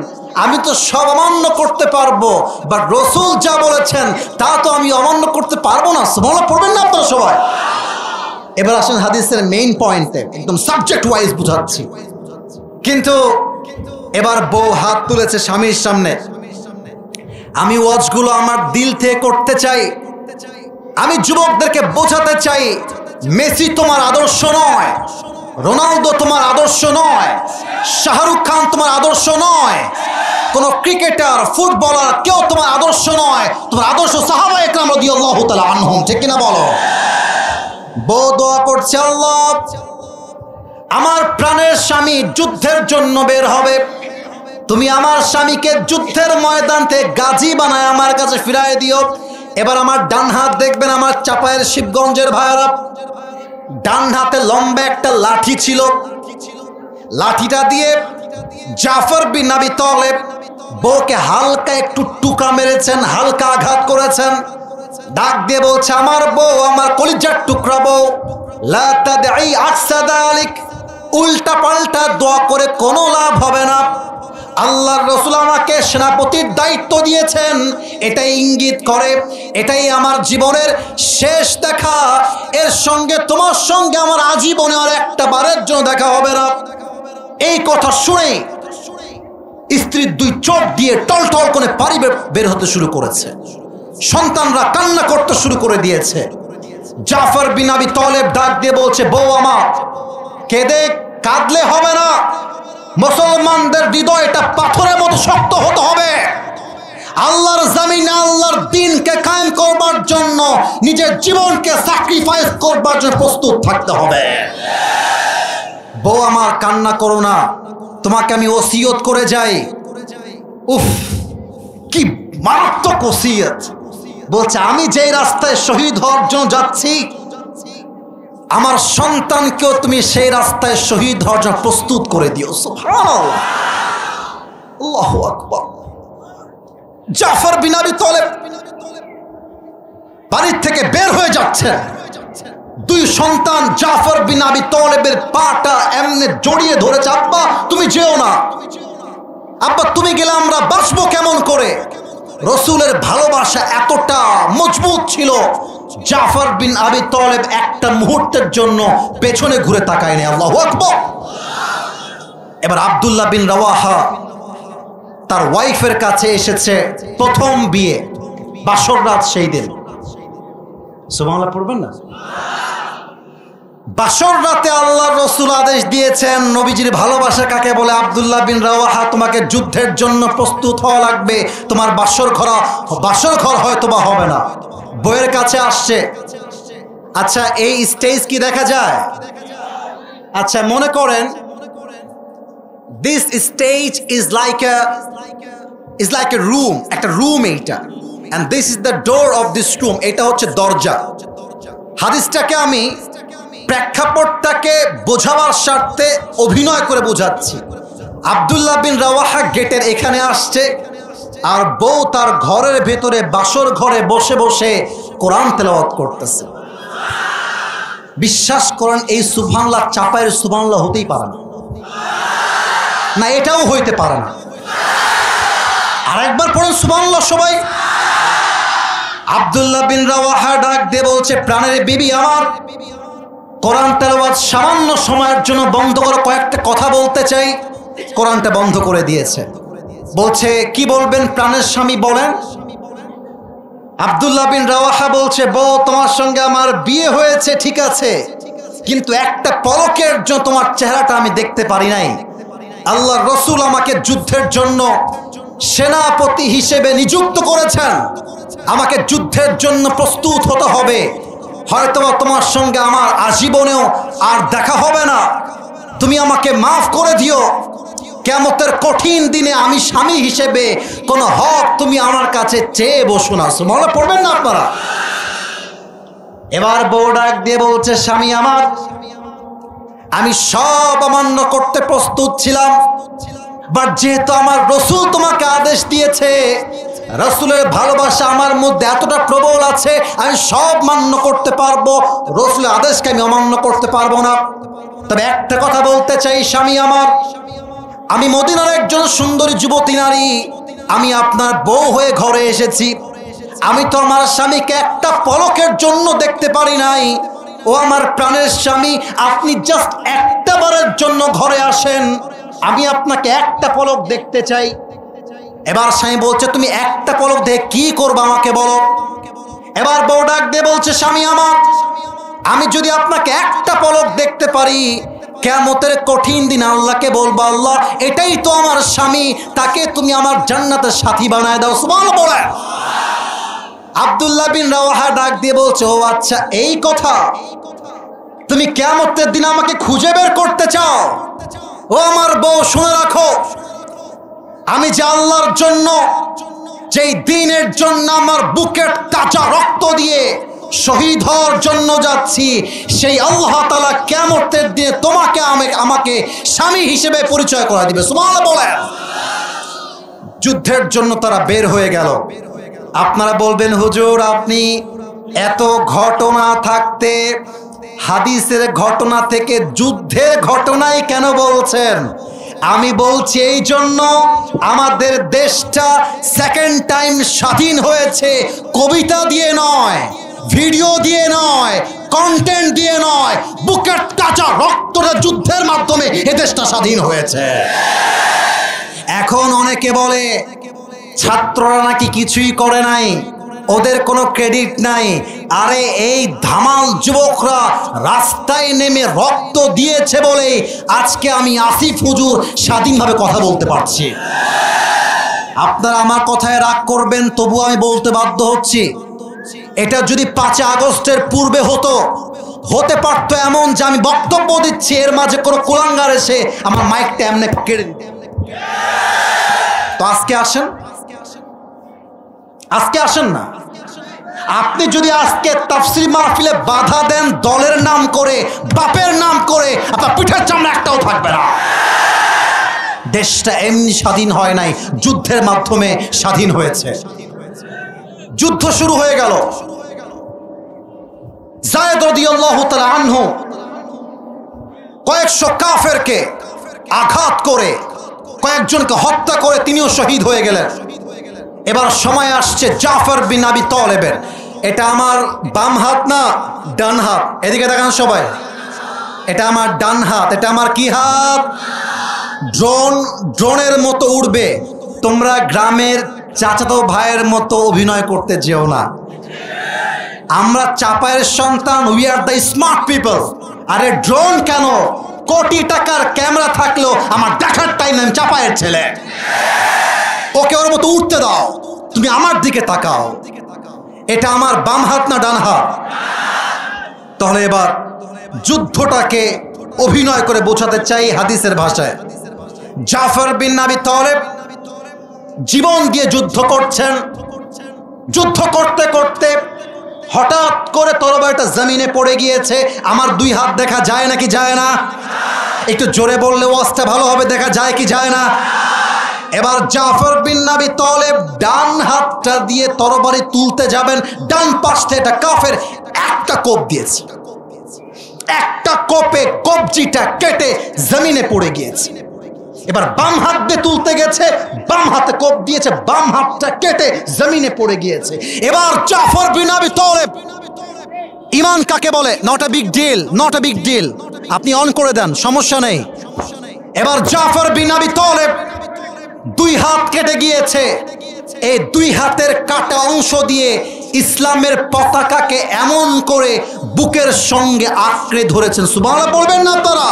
আমি তো সব অমান্য করতে পারবো, বাট রসুল যা বলেছেন তা তো আমি অমান্য করতে পারবো না। সুবহানাল্লাহ পড়বেন না আপনারা সবাই? এবার আসেন হাদিসের মেইন পয়েন্টে, একদম সাবজেক্ট ওয়াইজ বুঝাচ্ছি। কিন্তু এবার বউ হাত তুলেছে স্বামীর সামনে। আমি ওয়াজগুলো আমার দিল থেকে করতে চাই। আমি যুবকদেরকে বোঝাতে চাই, মেসি তোমার আদর্শ নয়, রোনালদো তোমার আদর্শ নয়, শাহরুখ খান তোমার আদর্শ নয়, কোন ক্রিকেটার ফুটবলার কেউ তোমার আদর্শ নয়, তোমার আদর্শ সাহাবা ইকরাম রাদিয়াল্লাহু তাআলা আনহুম। ঠিক কিনা বলো? বউ দোয়া করছে, আল্লাহ আমার প্রাণের স্বামী যুদ্ধের জন্য বের হবে, তুমি আমার স্বামীকে যুদ্ধের ময়দান থেকে গাজী বানায় আমার কাছে ফিরায় দিও। এবার আমার ডান হাত দেখবেন, আমার চাপায়ের শিবগঞ্জের ভাইরা, ডান হাতে লম্বা একটা লাঠি ছিল, লাঠিটা দিয়ে জাফর বিন আবি তালেব বউকে হালকা একটু টুকা মেরেছেন, হালকা আঘাত করেছেন। ডাক দিয়ে বলছে, আমার বউ, আমার কলিজার টুকরা বউ, লা তাদঈ আকসা যালিক, উল্টা পাল্টা দোয়া করে কোনো লাভ হবে না। আল্লাহর রাসূল আমাকে সেনাপতির দায়িত্ব দিয়েছেন, এটাই ইঙ্গিত করে এটাই আমার জীবনের শেষ দেখা, এর সঙ্গে তোমার সঙ্গে আমার আজীবনে আর একটা বারের জন্য দেখা হবে না। এই কথা শুনে স্ত্রীর দুই চোখ দিয়ে টলটল করে পানি বের হতে শুরু করেছে, সন্তানরা কান্না করতে শুরু করে দিয়েছে। জাফর বিন আবি তালেব ডাক দিয়ে বলছে, বউ আমার, কেঁদে কাঁদলে হবে না, মুসলমানদের হৃদয়টা পাথরের মতো শক্ত হতে হবে। আল্লাহর জমিনে আল্লাহর দ্বীনকে কায়েম করবার জন্য নিজের জীবনকে স্যাক্রিফাইস করবার জন্য প্রস্তুত থাকতে হবে। বউ আমার, কান্না করো না, তোমাকে আমি ওসিয়ত করে যাই। উফ, কি মারাত্মক ওসিয়ত! বলছে, আমি যে রাস্তায় শহীদ হওয়ার জন্য যাচ্ছি, আমার সন্তানকেও তুমি সেই রাস্তায় শহীদ হওয়ার জন্য প্রস্তুত করে দিও। সুবহানাল্লাহ, আল্লাহু আকবার। জাফর বিন আবি তালেব বাড়ির থেকে বের হয়ে যাচ্ছেন, দুই সন্তান জাফর বিন আবি তালেবের পাটা এমনি জড়িয়ে ধরেছে, আব্বা তুমি যেও না, আব্বা তুমি গেলে আমরা বাঁচবো কেমন করে? রসুলের ভালোবাসা এতটা মজবুত ছিল, জাফর বিন আবি তালেব একটা মুহূর্তের জন্য পেছনে ঘুরে তাকায়নি। আল্লাহু আকবার। এবার আব্দুল্লাহ বিন রাওয়াহা তার ওয়াইফের কাছে এসেছে, প্রথম বিয়ে, বাসর রাত সেই দিন। সুবহানাল্লাহ পড়বেন না? বাসর রাতে আল্লাহর রাসূল আদেশ দিয়েছেন, নবীজির ভালোবাসা কাকে বলে? আব্দুল্লাহ বিন রাওয়াহা, তোমাকে যুদ্ধের জন্য প্রস্তুত হওয়া লাগবে, তোমার বাসর ঘর হয়তো বা হবে না। বইয়ের কাছে আসছে। আচ্ছা, এই স্টেজ কি দেখা যায়? আচ্ছা, মনে করেন this stage is like a room, একটা রুম এইটা, and this is the door of this room, এটা হচ্ছে দরজা। হাদিসটাকে আমি প্রেক্ষাপটটাকে বোঝাবার স্বার্থে অভিনয় করে বোঝাচ্ছি। আব্দুল্লাহ বিন রাওয়াহা গেটের এখানে আসছে, আর বউ তার ঘরের ভেতরে বাসর ঘরে বসে বসে কোরআন তেলাওয়াত করতেছে। বিশ্বাস করেন, এই সুবহানাল্লাহ চাপায়ের সুবহানাল্লাহ হতেই পারে না, না এটাও হইতে পারে না। আরেকবার পড়ুন সুবহানাল্লাহ সবাই। আব্দুল্লাহ বিন রাওয়াহা ডাক দিয়ে বলছে, প্রাণের বিবি আমার, কোরআন তেলাওয়াত সামান্য সময়ের জন্য বন্ধ করে কয়েকটা কথা বলতে চাই। কোরআনটা বন্ধ করে দিয়েছে। বলছে, কি বলবেন প্রাণের স্বামী, বলেন। আব্দুল্লাহ বিন রাওয়াহা বলছে, বউ তোমার সঙ্গে আমার বিয়ে হয়েছে ঠিক আছে, কিন্তু একটা পলকের জন্য তোমার চেহারাটা আমি দেখতে পারি নাই। আল্লাহর রাসূল আমাকে যুদ্ধের জন্য সেনাপতি হিসেবে নিযুক্ত করেছেন, আমাকে যুদ্ধের জন্য প্রস্তুত হতে হবে, হয়তোবা তোমার সঙ্গে আমার আজীবনেও আর দেখা হবে না, তুমি আমাকে মাফ করে দিও। কিয়ামতের কঠিন দিনে আমি স্বামী হিসেবে কোন হক তুমি আমার কাছে চেয়ে বসো না। সুবহানাল্লাহ পড়বেন না আপনারা? এবার বউ ডাক দিয়ে বলছে, স্বামী আমার, আমি সব অমান্য করতে প্রস্তুত ছিলাম, বাট যেহেতু আমার রাসূল তোমাকে আদেশ দিয়েছে, রাসূলের ভালোবাসা আমার মধ্যে এতটা প্রবল আছে, আমি সব মান্য করতে পারবো, রাসূলের আদেশকে আমি অমান্য করতে পারবো না। তবে একটা কথা বলতে চাই, স্বামী আমার, আমি মদিনার একজন সুন্দরী যুবতী নারী, আমি আপনার বউ হয়ে ঘরে এসেছি, আমি তো আমার স্বামীকে একটা পলকের জন্য দেখতে পারি নাই। ও আমার প্রাণের স্বামী, আপনি জাস্ট একটা বারের জন্য ঘরে আসেন, আমি আপনাকে একটা পলক দেখতে চাই। এবার স্বামী বলছে, তুমি একটা পলক দেখে কি করবে আমাকে বলো। এবার বউ ডাক দিয়ে বলছে, স্বামী আমার, আমি যদি আপনাকে একটা পলক দেখতে পারি, কিয়ামতের কঠিন দিন আল্লাহকে বলবো, আল্লাহ এটাই তো আমার স্বামী, তাকে তুমি আমার জান্নাতের সাথী বানায় দাও। সুবহানাল্লাহ বলে। আব্দুল্লাহ বিন রাওয়াহা ডাক দিয়ে বলছে, ও আচ্ছা এই কথা, তুমি কিয়ামতের দিন আমাকে খুঁজে বের করতে চাও? ও আমার বউ, শুনে রাখো, আমি যে আল্লাহর জন্য, যেই দ্বীনের জন্য আমার বুকের তাজা রক্ত দিয়ে শহীদ হওয়ার জন্য যাচ্ছি, সেই আল্লাহ তাআলা কিয়ামতের দিনে তোমাকে আমাকে স্বামী হিসেবে পরিচয় করা দিবে। সুবহানাল্লাহ বলেন। যুদ্ধের জন্য তারা বের হয়ে গেল। আপনারা বলবেন, হুজুর আপনি এত ঘটনা থাকতে হাদিসের ঘটনা থেকে যুদ্ধের ঘটনাই কেন বলছেন? আমি বলছি এই জন্য, আমাদের দেশটা সেকেন্ড টাইম স্বাধীন হয়েছে কবিতা দিয়ে নয়, ভিডিও দিয়ে নয়, কন্টেন্ট দিয়ে নয়, বুকের তাজা রক্তটা যুদ্ধের মাধ্যমে এ দেশটা স্বাধীন হয়েছে। এখন অনেকে বলে ছাত্ররা নাকি কিছুই করে নাই, ওদের কোনো ক্রেডিট নাই। আরে এই ধামাল যুবকরা রাস্তায় নেমে রক্ত দিয়েছে বলে আজকে আমি আসিফ হুজুর স্বাধীনভাবে কথা বলতে পারছি। আপনারা আমার কথায় রাগ করবেন, তবু আমি বলতে বাধ্য হচ্ছি। এটা যদি 5 আগস্টের পূর্বে হতে পারতো এমন যে আমি বক্তব্য দিচ্ছি, এর মাঝে কোনো কুলাঙ্গার এসে আমার মাইকটা এমনি কেড়ে দিত। তো আজকে আসেন না। আপনি যদি আজকে তাফসীর মাহফিলে বাধা দেন দলের নাম করে, বাপের নাম করে, আপনার পিঠের চামড়া একটাও থাকবে না। দেশটা এমনি স্বাধীন হয় নাই, যুদ্ধের মাধ্যমে স্বাধীন হয়েছে। যুদ্ধ শুরু হয়ে গেল। যায়েদ রাদিয়াল্লাহু তাআলা আনহু কয়েকশো কাফেরকে আঘাত করে, কয়েকজনকে হত্যা করে তিনিও শহীদ হয়ে গেলেন। এবার সময় আসছে জাফর বিন আবি তালেবের। এটা আমার বাম হাত না ডান হাত? এদিকে দেখান সবাই, এটা আমার ডান হাত। এটা আমার কি হাত? ড্রোনের মতো উড়বে। তোমরা গ্রামের চাচাতো ভাইয়ের মতো অভিনয় করতে যেও না। আমরা চাপায়ের সন্তান, we are the smart people. আরে ড্রোন কেন? কোটি টাকার ক্যামেরা থাকলেও আমার দেখার টাইম নেই, চাপায়ের ছেলে। ওকে ওর মতো উঠতে দাও, তুমি আমার দিকে তাকাও। এটা আমার বাম হাত না ডান হাত? তাহলে এবার যুদ্ধটাকে অভিনয় করে বোঝাতে চাই হাদিসের ভাষায়। জাফর বিন আবি তালেব জীবন দিয়ে যুদ্ধ করছেন। যুদ্ধ করতে করতে হঠাৎ করে তরবারিটা জমিনে পড়ে গিয়েছে। আমার 2 হাত দেখা যায় নাকি যায় না? একটু জোরে বললে ওয়াজটা ভালো হবে। দেখা যায় কি যায় না? এবার জাফর বিন আবি তালেব ডান হাতটা দিয়ে তরবারি তুলতে যাবেন, ডান পাশ থেকে একটা কাফের একটা কোপ দিয়েছে। একটা কোপে কবজিটা কেটে জমিনে পড়ে গিয়েছে। এবার বাম হাত দিয়ে তুলতে গেছে, বাম হাতে কোপ দিয়েছে, বাম হাতটা কেটে জমিনে পড়ে গিয়েছে। এবার জাফর বিন আবি তালেব, ঈমান কাকে বলে? Not a big deal, not a big deal. আপনি অন করে দেন, সমস্যা নেই। এবার জাফর বিন আবি তালেব 2 হাত কেটে গিয়েছে। এই 2 হাতের কাটা অংশ দিয়ে ইসলামের পতাকাকে এমন করে বুকের সঙ্গে আঁকড়ে ধরেছেন। সুবহানাল্লাহ বলবেন না আপনারা?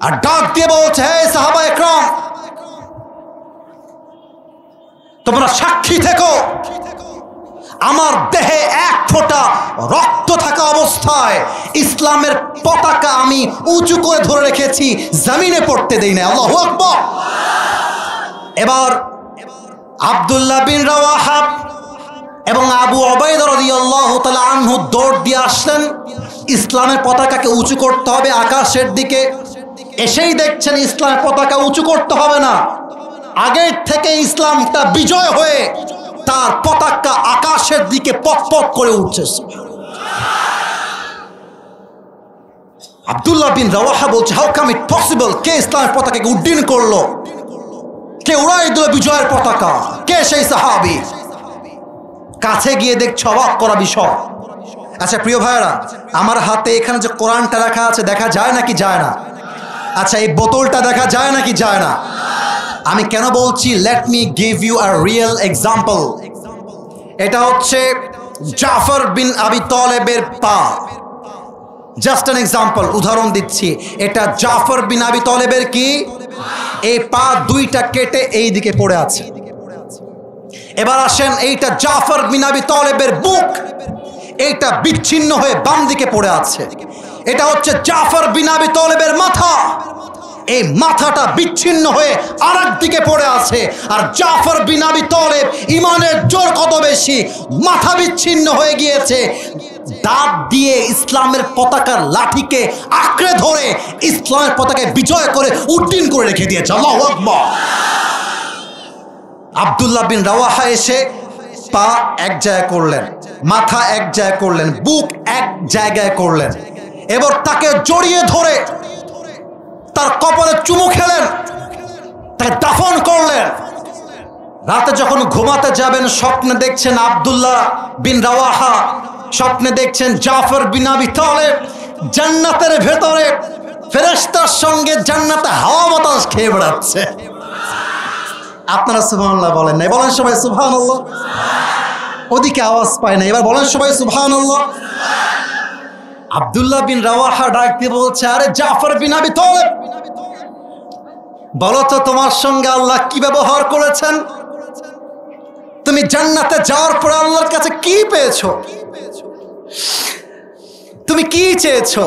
আর ডাক দিয়ে বলছে, হে সাহাবা একরাম, তোমরা সাক্ষী থেকো, আমার দেহে 1 ফোঁটা রক্ত থাকা অবস্থায় ইসলামের পতাকা আমি উঁচু করে ধরে রেখেছি, জমিনে পড়তে দেই না। আল্লাহু আকবার। এবার আব্দুল্লাহ বিন রাওয়াহা এবং আবু উবাইদা রাদিয়াল্লাহু তাআলা আনহু দৌড় দিয়ে আসলেন। ইসলামের পতাকাকে উঁচু করতে হবে আকাশের দিকে। এসেই দেখছেন ইসলামের পতাকা উঁচু করতে হবে না, আগের থেকে ইসলামটা বিজয় হয়ে তার পতাকা আকাশের দিকে পক পক করে উঠছে। আব্দুল্লাহ বিন রাওয়াহা বলছে, হাউ কাম ইট পসিবল? কে ইসলামের পতাকাকে উড্ডীন করলো? কে উড়াই দিল বিজয়ের পতাকা? কে সেই সাহাবী? কাছে গিয়ে দেখছে অবাক করা বিষয়। আচ্ছা প্রিয় ভাইরা, আমার হাতে এখানে যে কোরআনটা রাখা আছে দেখা যায় নাকি যায় না? আচ্ছা এই বোতলটা দেখা যায় নাকি যায় না? আমি কেন বলছি? Let me give you a real example. এটা হচ্ছে জাফর বিন আবি তালেবের পা। জাস্ট অ্যান এক্সাম্পল, উদাহরণ দিচ্ছি। এটা জাফর বিন আবি তালেবের কি, এই পা দুইটা কেটে এই দিকে পড়ে আছে। এবার আসেন, এইটা জাফর বিন আবি তালেবের বুক, এইটা বিচ্ছিন্ন হয়ে বাম দিকে পড়ে আছে। এটা হচ্ছে জাফর বিন আবি তালেবের মাথা, এই মাথাটা বিচ্ছিন্ন হয়ে আরেক দিকে পড়ে আছে। আর জাফর বিন আবি তালেব ইমানের জোর কত বেশি, মাথা বিচ্ছিন্ন হয়ে গিয়েছে, দাঁত দিয়ে ইসলামের পতাকার লাঠিকে আঁকড়ে ধরে ইসলামের পতাকায় বিজয় করে উড্ডীন করে রেখে দিয়েছে। আল্লাহু আকবার। আব্দুল্লাহ বিন রাওয়াহা এসে পা এক জায়গায় করলেন, মাথা এক জায়গায় করলেন, বুক এক জায়গায় করলেন। এবার তাকে জড়িয়ে ধরে তার কপালে চুমু খেলেন, তাকে দাফন করলেন। রাতে যখন ঘুমাতে যাবেন স্বপ্নে দেখছেন আব্দুল্লাহ বিন রাওয়াহা, স্বপ্নে দেখছেন জাফর বিন আবি তালেব জান্নাতের ভেতরে ফেরেশতার সঙ্গে জান্নাতে হাওয়া বাতাস খেয়ে বেড়াচ্ছে। আপনারা সুবহানাল্লাহ বলেন নাই? বলেন সবাই সুবহানাল্লাহ। ওদিকে আওয়াজ পায় না, এবার বলেন সবাই সুবহানাল্লাহ। আব্দুল্লাহ বিন রাওয়াহা ডাক দিয়ে বলছে, আরে জাফর বিন আবি তালেব, বলো তো তোমার সঙ্গে আল্লাহ কি ব্যবহার করেছেন? তুমি জান্নাতে যাওয়ার পরে আল্লাহর কাছে কি পেয়েছো? তুমি কি চেয়েছো?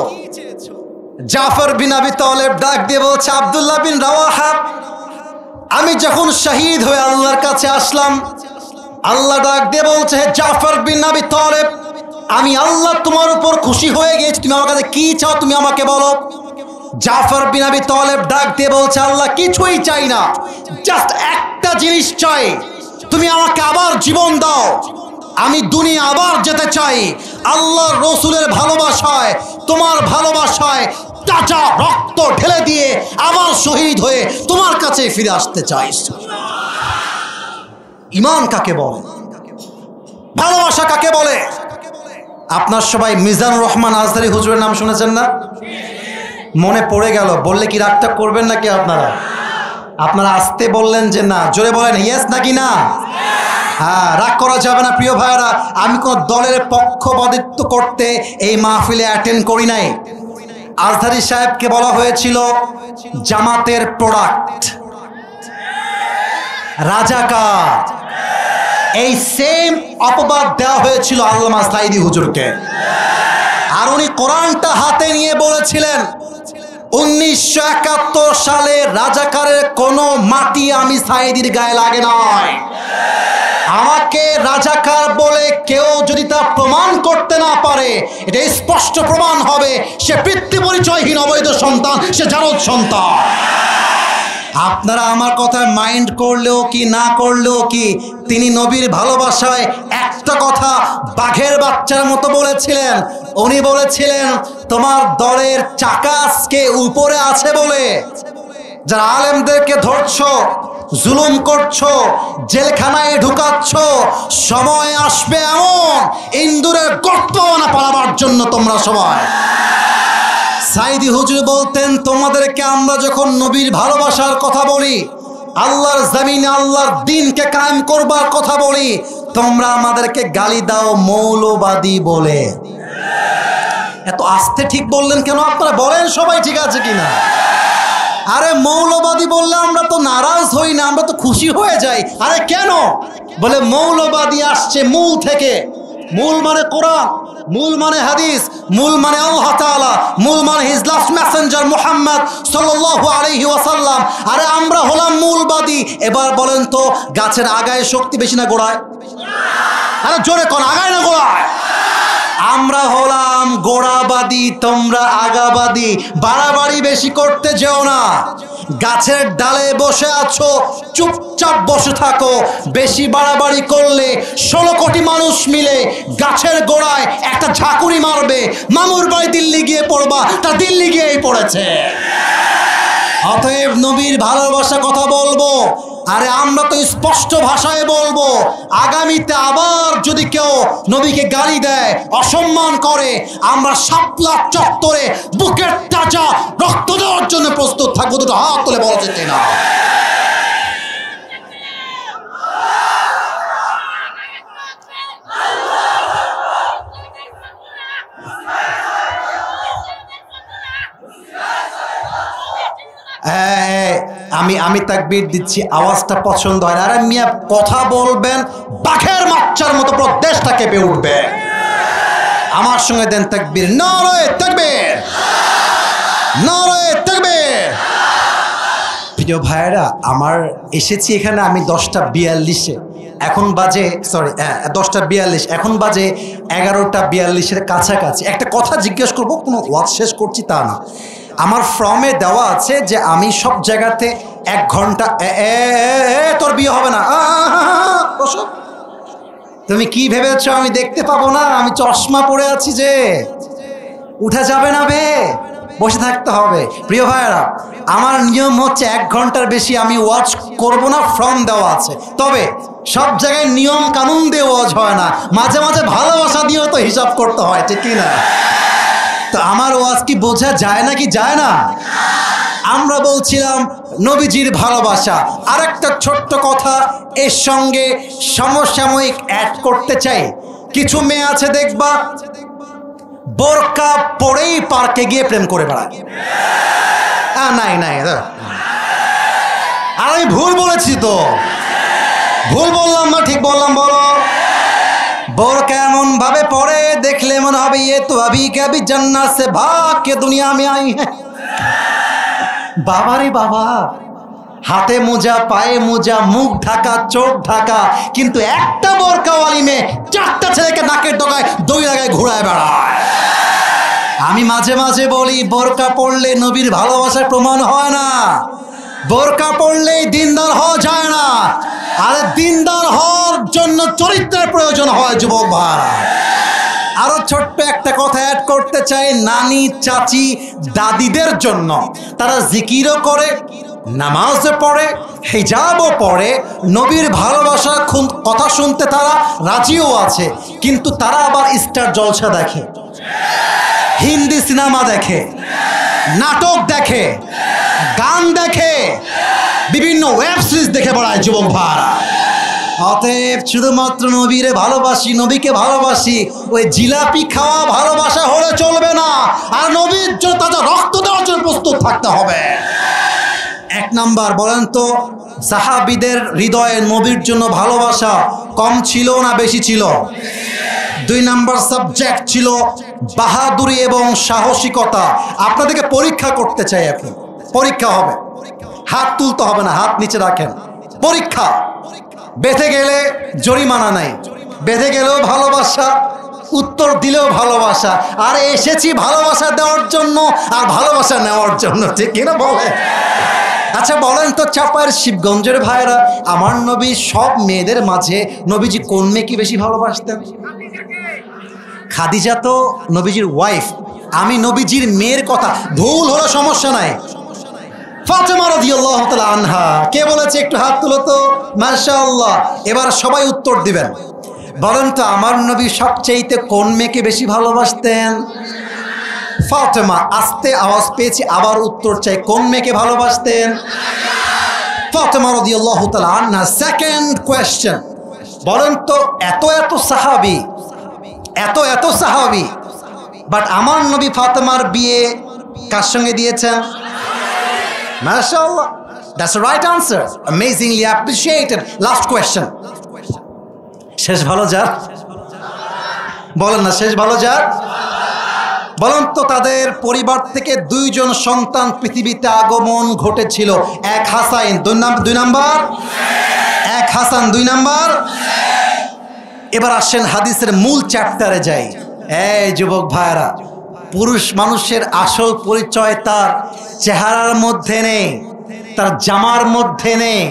জাফর বিন আবি তালেব ডাক দিয়ে বলছে, আব্দুল্লাহ বিন রাওয়াহা, আমি যখন শহীদ হয়ে আল্লাহর কাছে আসলাম, আল্লাহ ডাক দিয়ে বলছে, হে জাফর বিন আবি তালেব, আমি আল্লাহ তোমার উপর খুশি হয়ে গেছি, তুমি আমার কাছে কি চাও তুমি আমাকে বলো। জাফর বিন আবি তালেব ডাক দিয়ে বলছে, আল্লাহ কিছুই চাই না, জাস্ট একটা জিনিস চাই, তুমি আমাকে আবার জীবন দাও, আমি দুনিয়া আবার যেতে চাই, আল্লাহর রসুলের ভালোবাসায়, তোমার ভালোবাসায় তাজা রক্ত ঢেলে দিয়ে আবার শহীদ হয়ে তোমার কাছে ফিরে আসতে চাই। ঈমান কাকে বলে? ভালোবাসা কাকে বলে? আপনার সবাই মিজানুর রহমান আজহারী হুজুরের নাম শুনেছেন না? মনে পড়ে গেল, বললে কি রাগটা করবেন নাকি আপনারা? আপনারা আসতে বললেন যে না, জোরে বলেন ইয়েস নাকি না? হ্যাঁ, রাগ করা যাবে না প্রিয় ভাইয়েরা। আমি কোন দলের পক্ষপাতিত্ব করতে এই মাহফিলে অ্যাটেন্ড করি নাই। আজহারী সাহেবকে বলা হয়েছিল জামাতের প্রোডাক্ট, রাজাকার। এই সেম অপবাদ দেওয়া হয়েছিল আল্লামা সাঈদী হুজুরকে। আর উনি কোরআনটা হাতে নিয়ে বলেছিলেন, 1971 সালে রাজাকারের কোনো মাটি আমি সাঈদীর গায়ে লাগে নয়। আমাকে রাজাকার বলে কেউ যদি তা প্রমাণ করতে না পারে, এটা স্পষ্ট প্রমাণ হবে সে পিতৃ পরিচয়হীন অবৈধ সন্তান, সে জারদ সন্তান। আপনারা আমার কথায় মাইন্ড করলেও কি না করলেও কি, তিনি নবীর ভালোবাসায় একটা কথা বাঘের বাচ্চার মতো বলেছিলেন। উনি বলেছিলেন, তোমার দলের চাকা আজকে উপরে আছে বলে যারা আলেমদেরকে ধরছো, জুলুম করছো, জেলখানায় ঢুকাচ্ছ, সময় আসবে এমন ইন্দুরের গর্ত না পালাবার জন্য তোমরা সবাই। সাঈদী হুজুর বলতেন, তোমাদেরকে আমরা যখন নবীর ভালোবাসার কথা বলি, আল্লাহর জমিনে আল্লাহর দ্বীনকে কায়েম করবার কথা বলি, তোমরা আমাদেরকে গালি দাও মৌলবাদী বলে। এত আস্তে ঠিক বললেন কেন আপনারা? বলেন সবাই ঠিক আছে কিনা? আরে মৌলবাদী বললে আমরা তো নারাজ হই না, আমরা তো খুশি হয়ে যাই। আরে কেন? বলে মৌলবাদী আসছে মূল থেকে। মূল মানে কোরআন, মূল মানে হাদিস, মূল মানে আল্লাহ তাআলা, মূল মানে হিজ লাস্ট মেসেঞ্জার মুহাম্মদ সাল্লাল্লাহু আলাইহি ওয়াসাল্লাম। আরে আমরা হলাম মূলবাদী। এবার বলেন তো, গাছের আগায় শক্তি বেশি না গোড়ায়? আরে জোরে কোন, আগায় না গোড়ায়? আমরা হলাম গোড়াবাদী, তোমরা আগাবাদী। বাড়াবাড়ি বেশি করতে যেও না। গাছের ডালে বসে আছো, চুপচাপ বসে থাকো। বেশি বাড়াবাড়ি করলে 16 কোটি মানুষ মিলে গাছের গোড়ায় একটা ঝাঁকুনি মারবে। মামুর বাড়ি দিল্লি গিয়ে পড়বা, তা দিল্লি গিয়েই পড়েছে। অতএব নবীর ভালোবাসা কথা বলবো, আরে আমরা তো স্পষ্ট ভাষায় বলবো। আগামীতে আবার যদি কেউ নবীকে গালি দেয়, অসম্মান করে, আমরা শাপলা চত্বরে বুকের তাজা রক্ত দেওয়ার জন্য প্রস্তুত থাকবো। দুটো হাত তুলে বলা যেতে না। আমি তাকবীর দিচ্ছি, আওয়াজটা পছন্দ হয় না। আরে মিয়া, কথা বলবেন বাঘের বাচ্চার মতো, পুরো দেশটা কেঁপে উঠবে। আমার সঙ্গে দেন তাকবীর, নারায়ে তাকবীর, নারায়ে তাকবীর। প্রিয় ভাইয়েরা, আমার এসেছি এখানে আমি 10:42-এ, এখন বাজে 10:42, এখন বাজে 11:42-এর কাছাকাছি। একটা কথা জিজ্ঞেস করব, কোনো ওয়াজ শেষ করছি তা না। আমার ফর্মে দেওয়া আছে যে আমি সব জায়গাতে 1 ঘন্টা। তোর বিয়ে হবে না, তুমি কি ভেবেছো আমি দেখতে পাবো না? আমি চশমা পরে আছি যে, উঠা যাবে না বে, বসে থাকতে হবে। প্রিয় ভাইয়েরা, আমার নিয়ম হচ্ছে 1 ঘন্টার বেশি আমি ওয়াজ করব না, ফর্ম দেওয়া আছে। তবে সব জায়গায় নিয়ম কানুন দিয়ে ওয়াজ হয় না, মাঝে মাঝে ভালোবাসা দিয়েও তো হিসাব করতে হয়, ঠিক কি না? তো আমার ওয়াজ কি বোঝা যায় না কি যায় না? আমরা বলছিলাম নবীজির ভালোবাসা। আরেকটা ছোট্ট কথা এর সঙ্গে সমসাময়িক অ্যাড করতে চাই। কিছু মেয়ে আছে দেখবা বোরকা পরেই পার্কে গিয়ে প্রেম করে বেড়ায়। নাই নাই, আর আমি ভুল বলেছি তো? ভুল বললাম না ঠিক বললাম? বলো। বোরকা এমন ভাবে পরে দেখলে মনে হবে ये तो अभी के अभी जन्नत से भाग के दुनिया में आई है। বাবা রে বাবা, হাতে মোজা, পায়ে মোজা, মুখ ঢাকা, চোখ ঢাকা, কিন্তু একটা বোরকাওয়ালি মেয়ে 4টা ছেলেকে নাকের ডগায় দই লাগায় ঘুরায় বেড়ায়। আমি মাঝে মাঝে বলি, বোরকা পড়লে নবীর ভালোবাসার প্রমাণ হয় না, বোরকা পড়লেই দিনদার হওয়া যায় না। আর দিনদার হওয়ার জন্য চরিত্রের প্রয়োজন হয় যুবক ভাই। আরো ছোট্ট একটা কথা অ্যাড করতে চাই, নানি, চাচি, দাদিদের জন্য। তারা জিকিরও করে, নামাজও পড়ে, হিজাবও পড়ে, নবীর ভালোবাসার কথা শুনতে তারা রাজিও আছে, কিন্তু তারা আবার স্টার জলসা দেখে, হিন্দি সিনেমা দেখে, নাটক দেখে, গান দেখে, বিভিন্ন ওয়েব সিরিজ দেখে বেড়ায় যুবক ভাইরা। অতএব শুধুমাত্র নবীরে ভালোবাসি, নবীকে ভালোবাসি, ওই জিলাপি খাওয়া ভালোবাসা হলে চলবে না। আর নবীর জন্য তাদের রক্ত দেওয়ার জন্য প্রস্তুত থাকতে হবে। 1 নাম্বার, বলেন তো সাহাবীদের হৃদয়ে নবীর জন্য ভালোবাসা কম ছিল না বেশি ছিল? 2 নাম্বার সাবজেক্ট ছিল বাহাদুরি এবং সাহসিকতা। আপনাদেরকে পরীক্ষা করতে চাই এখন। পরীক্ষা হবে, হাত তুলতে হবে না, হাত নিচে রাখেন। পরীক্ষা। বেঁধে গেলে জরিমানা নাই, বেঁধে গেলেও ভালোবাসা, উত্তর দিলেও ভালোবাসা। আর এসেছি ভালোবাসা দেওয়ার জন্য আর ভালোবাসা নেওয়ার জন্য, ঠিক কিনা বলে? আচ্ছা বলেন তো চাপার শিবগঞ্জের ভাইরা, আমার নবী সব মেয়েদের মাঝে নবীজি কোন মেয়েকে বেশি ভালোবাসতেন? খাদিজা তো নবীজির ওয়াইফ। আমি নবীজির মেয়ের কথা, ভুল হলো সমস্যা নাই। ফাতেমা রাদিয়াল্লাহু তাআলা আনহা। কে বলেছে একটু হাত তুলো তো? মাশাআল্লাহ। এবার সবাই উত্তর দিবেন। বলেন তো আমার নবী সবচেয়ে কোন মেয়েকে বেশি ভালোবাসতেন? ফাতেমা। আস্তে আওয়াজ পেয়েছি, আবার উত্তর চাই, কোন মেয়েকে ভালোবাসতেন? ফাতেমা রাদিয়াল্লাহু তাআলা আনহা। সেকেন্ড কোয়েশ্চেন, বলেন তো এত এত সাহাবী, বাট আমার নবী ফাতেমার বিয়ে কার সঙ্গে দিয়েছেন? MashaAllah. That's the right answer. Amazingly appreciated. Last question. শেষ ভালো যার? বলেন না শেষ ভালো যার? বলেন তো তাদের পরিবার থেকে 2 জন সন্তান পৃথিবীতে আগমন ঘটেছিল। 1 হাসান, 2 নাম্বার 1 হাসান, 2 নাম্বার। এবার আসেন হাদিসের মূল চ্যাপ্টারে যাই। এই যুবক ভাইরা, পুরুষ মানুষের আসল পরিচয় তার চেহারার মধ্যে নেই, তার জামার মধ্যে নেই,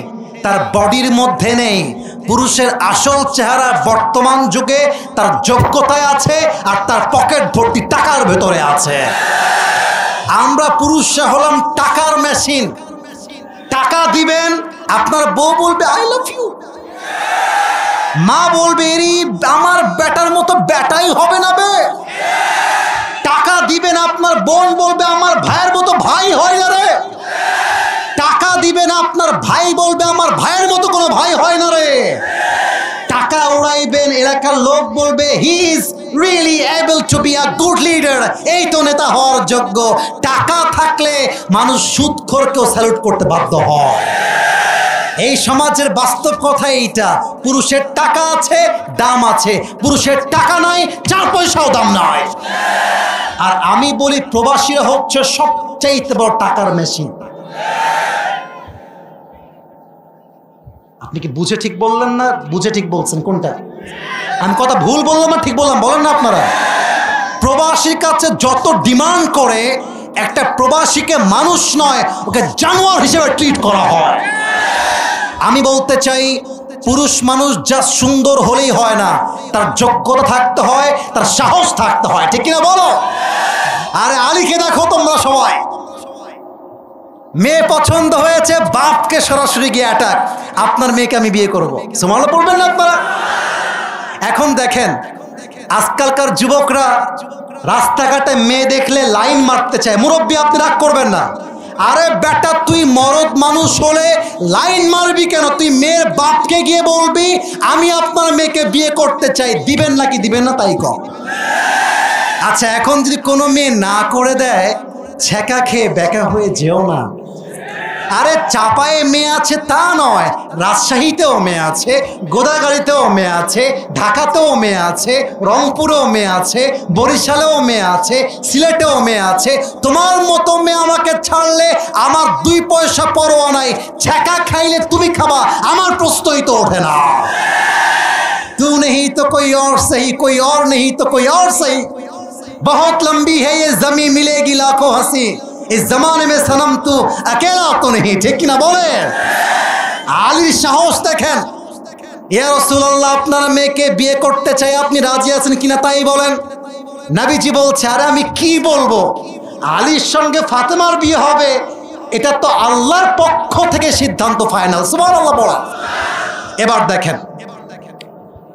তার বডির মধ্যে নেই। পুরুষের আসল চেহারা বর্তমান যুগে তার যোগ্যতায় আছে আর তার পকেট ভর্তি টাকার ভেতরে আছে। আমরা পুরুষরা হলাম টাকার মেশিন। টাকা দিবেন, আপনার বউ বলবে আই লাভ ইউ, মা বলবে এরই আমার বেটার মতো বেটাই হবে না বে। টাকা দিবেন, আপনার বোন বলবে আমার ভাইয়ের মতো ভাই হয় না রে। টাকা দিবেন, আপনার ভাই বলবে আমার ভাইয়ের মতো কোনো ভাই হয় না রে। টাকা উড়াইবেন, এলাকার লোক বলবে he is really able to be a good leader, এই তো নেতা হওয়ার যোগ্য। টাকা থাকলে মানুষ সুদখোরকেও স্যালুট করতে বাধ্য হয়। এই সমাজের বাস্তব কথা এইটা, পুরুষের টাকা আছে, দাম আছে, পুরুষের টাকা নাই, 4 পয়সাও দাম নাই। আর আমি বলি প্রবাসীরা হচ্ছে সবচাইতে বড় টাকার মেশিন। আপনি কি বুঝে ঠিক বললেন না বুঝে ঠিক বলছেন? কোনটা? আমি কথা ভুল বললাম না ঠিক বললাম? বলেন না আপনারা। প্রবাসীর কাছে যত ডিমান্ড করে, একটা প্রবাসীকে মানুষ নয়, ওকে জানোয়ার হিসেবে ট্রিট করা হয়। আমি বলতে চাই, পুরুষ মানুষ যা সুন্দর হলেই হয় না, তার যোগ্যতা থাকতে হয়, তার সাহস থাকতে হয়, ঠিক কিনা বলো? আরে আলীকে দেখো তোমরা সবাই, মেয়ে পছন্দ হয়েছে, বাপকে সরাসরি গিয়ে অ্যাটাক, আপনার মেয়েকে আমি বিয়ে করবো। সুবহানাল্লাহ পড়বেন না আপনারা? এখন দেখেন আজকালকার যুবকরা রাস্তাঘাটে মেয়ে দেখলে লাইন মারতে চায়। মুরব্বী আপনি রাগ করবেন না। আরে বেটা, তুই মরদ মানুষ হলে লাইন মারবি কেন? তুই মেয়ের বাপকে গিয়ে বলবি আমি আপনার মেয়েকে বিয়ে করতে চাই, দিবেন নাকি দিবেন না তাই কর। আচ্ছা, এখন যদি কোনো মেয়ে না করে দেয়, ছেঁকা খেয়ে বেকা হয়ে যেও না। আরে চাপায়ে মেয়ে আছে তা নয়, রাজশাহীতেও মেয়ে আছে, গোদাগাড়িতেও মেয়ে আছে, ঢাকাতেও মেয়ে আছে, রংপুরেও মেয়ে আছে, বরিশালেও মেয়ে আছে, সিলেটেও মেয়ে আছে। তোমার মতো মেয়ে আমাকে ছাড়লে আমার 2 পয়সা পরোয়া নাই। ছেঁকা খাইলে তুমি খাবা, আমার প্রশ্নই তো ওঠে না। तू नहीं तो कोई और सही, कोई और नहीं तो कोई और सही, बहुत लंबी है ये जमीन, मिलेगी लाखों हंसी, इस जमाने में सनम तू अकेला तो नहीं, ठीक ना बोले? আলীর সাহস দেখেন। ইয়া রাসূলুল্লাহ, আপনার মেয়েকে বিয়ে করতে চাই, আপনি রাজি আছেন কিনা তাই বলেন। নবীজি বলছে, আরে আমি কি বলবো, আলীর সঙ্গে ফাতেমার বিয়ে হবে, এটা তো আল্লাহর পক্ষ থেকে সিদ্ধান্ত, ফাইনাল। সুবহানাল্লাহ বলা। এবার দেখেন,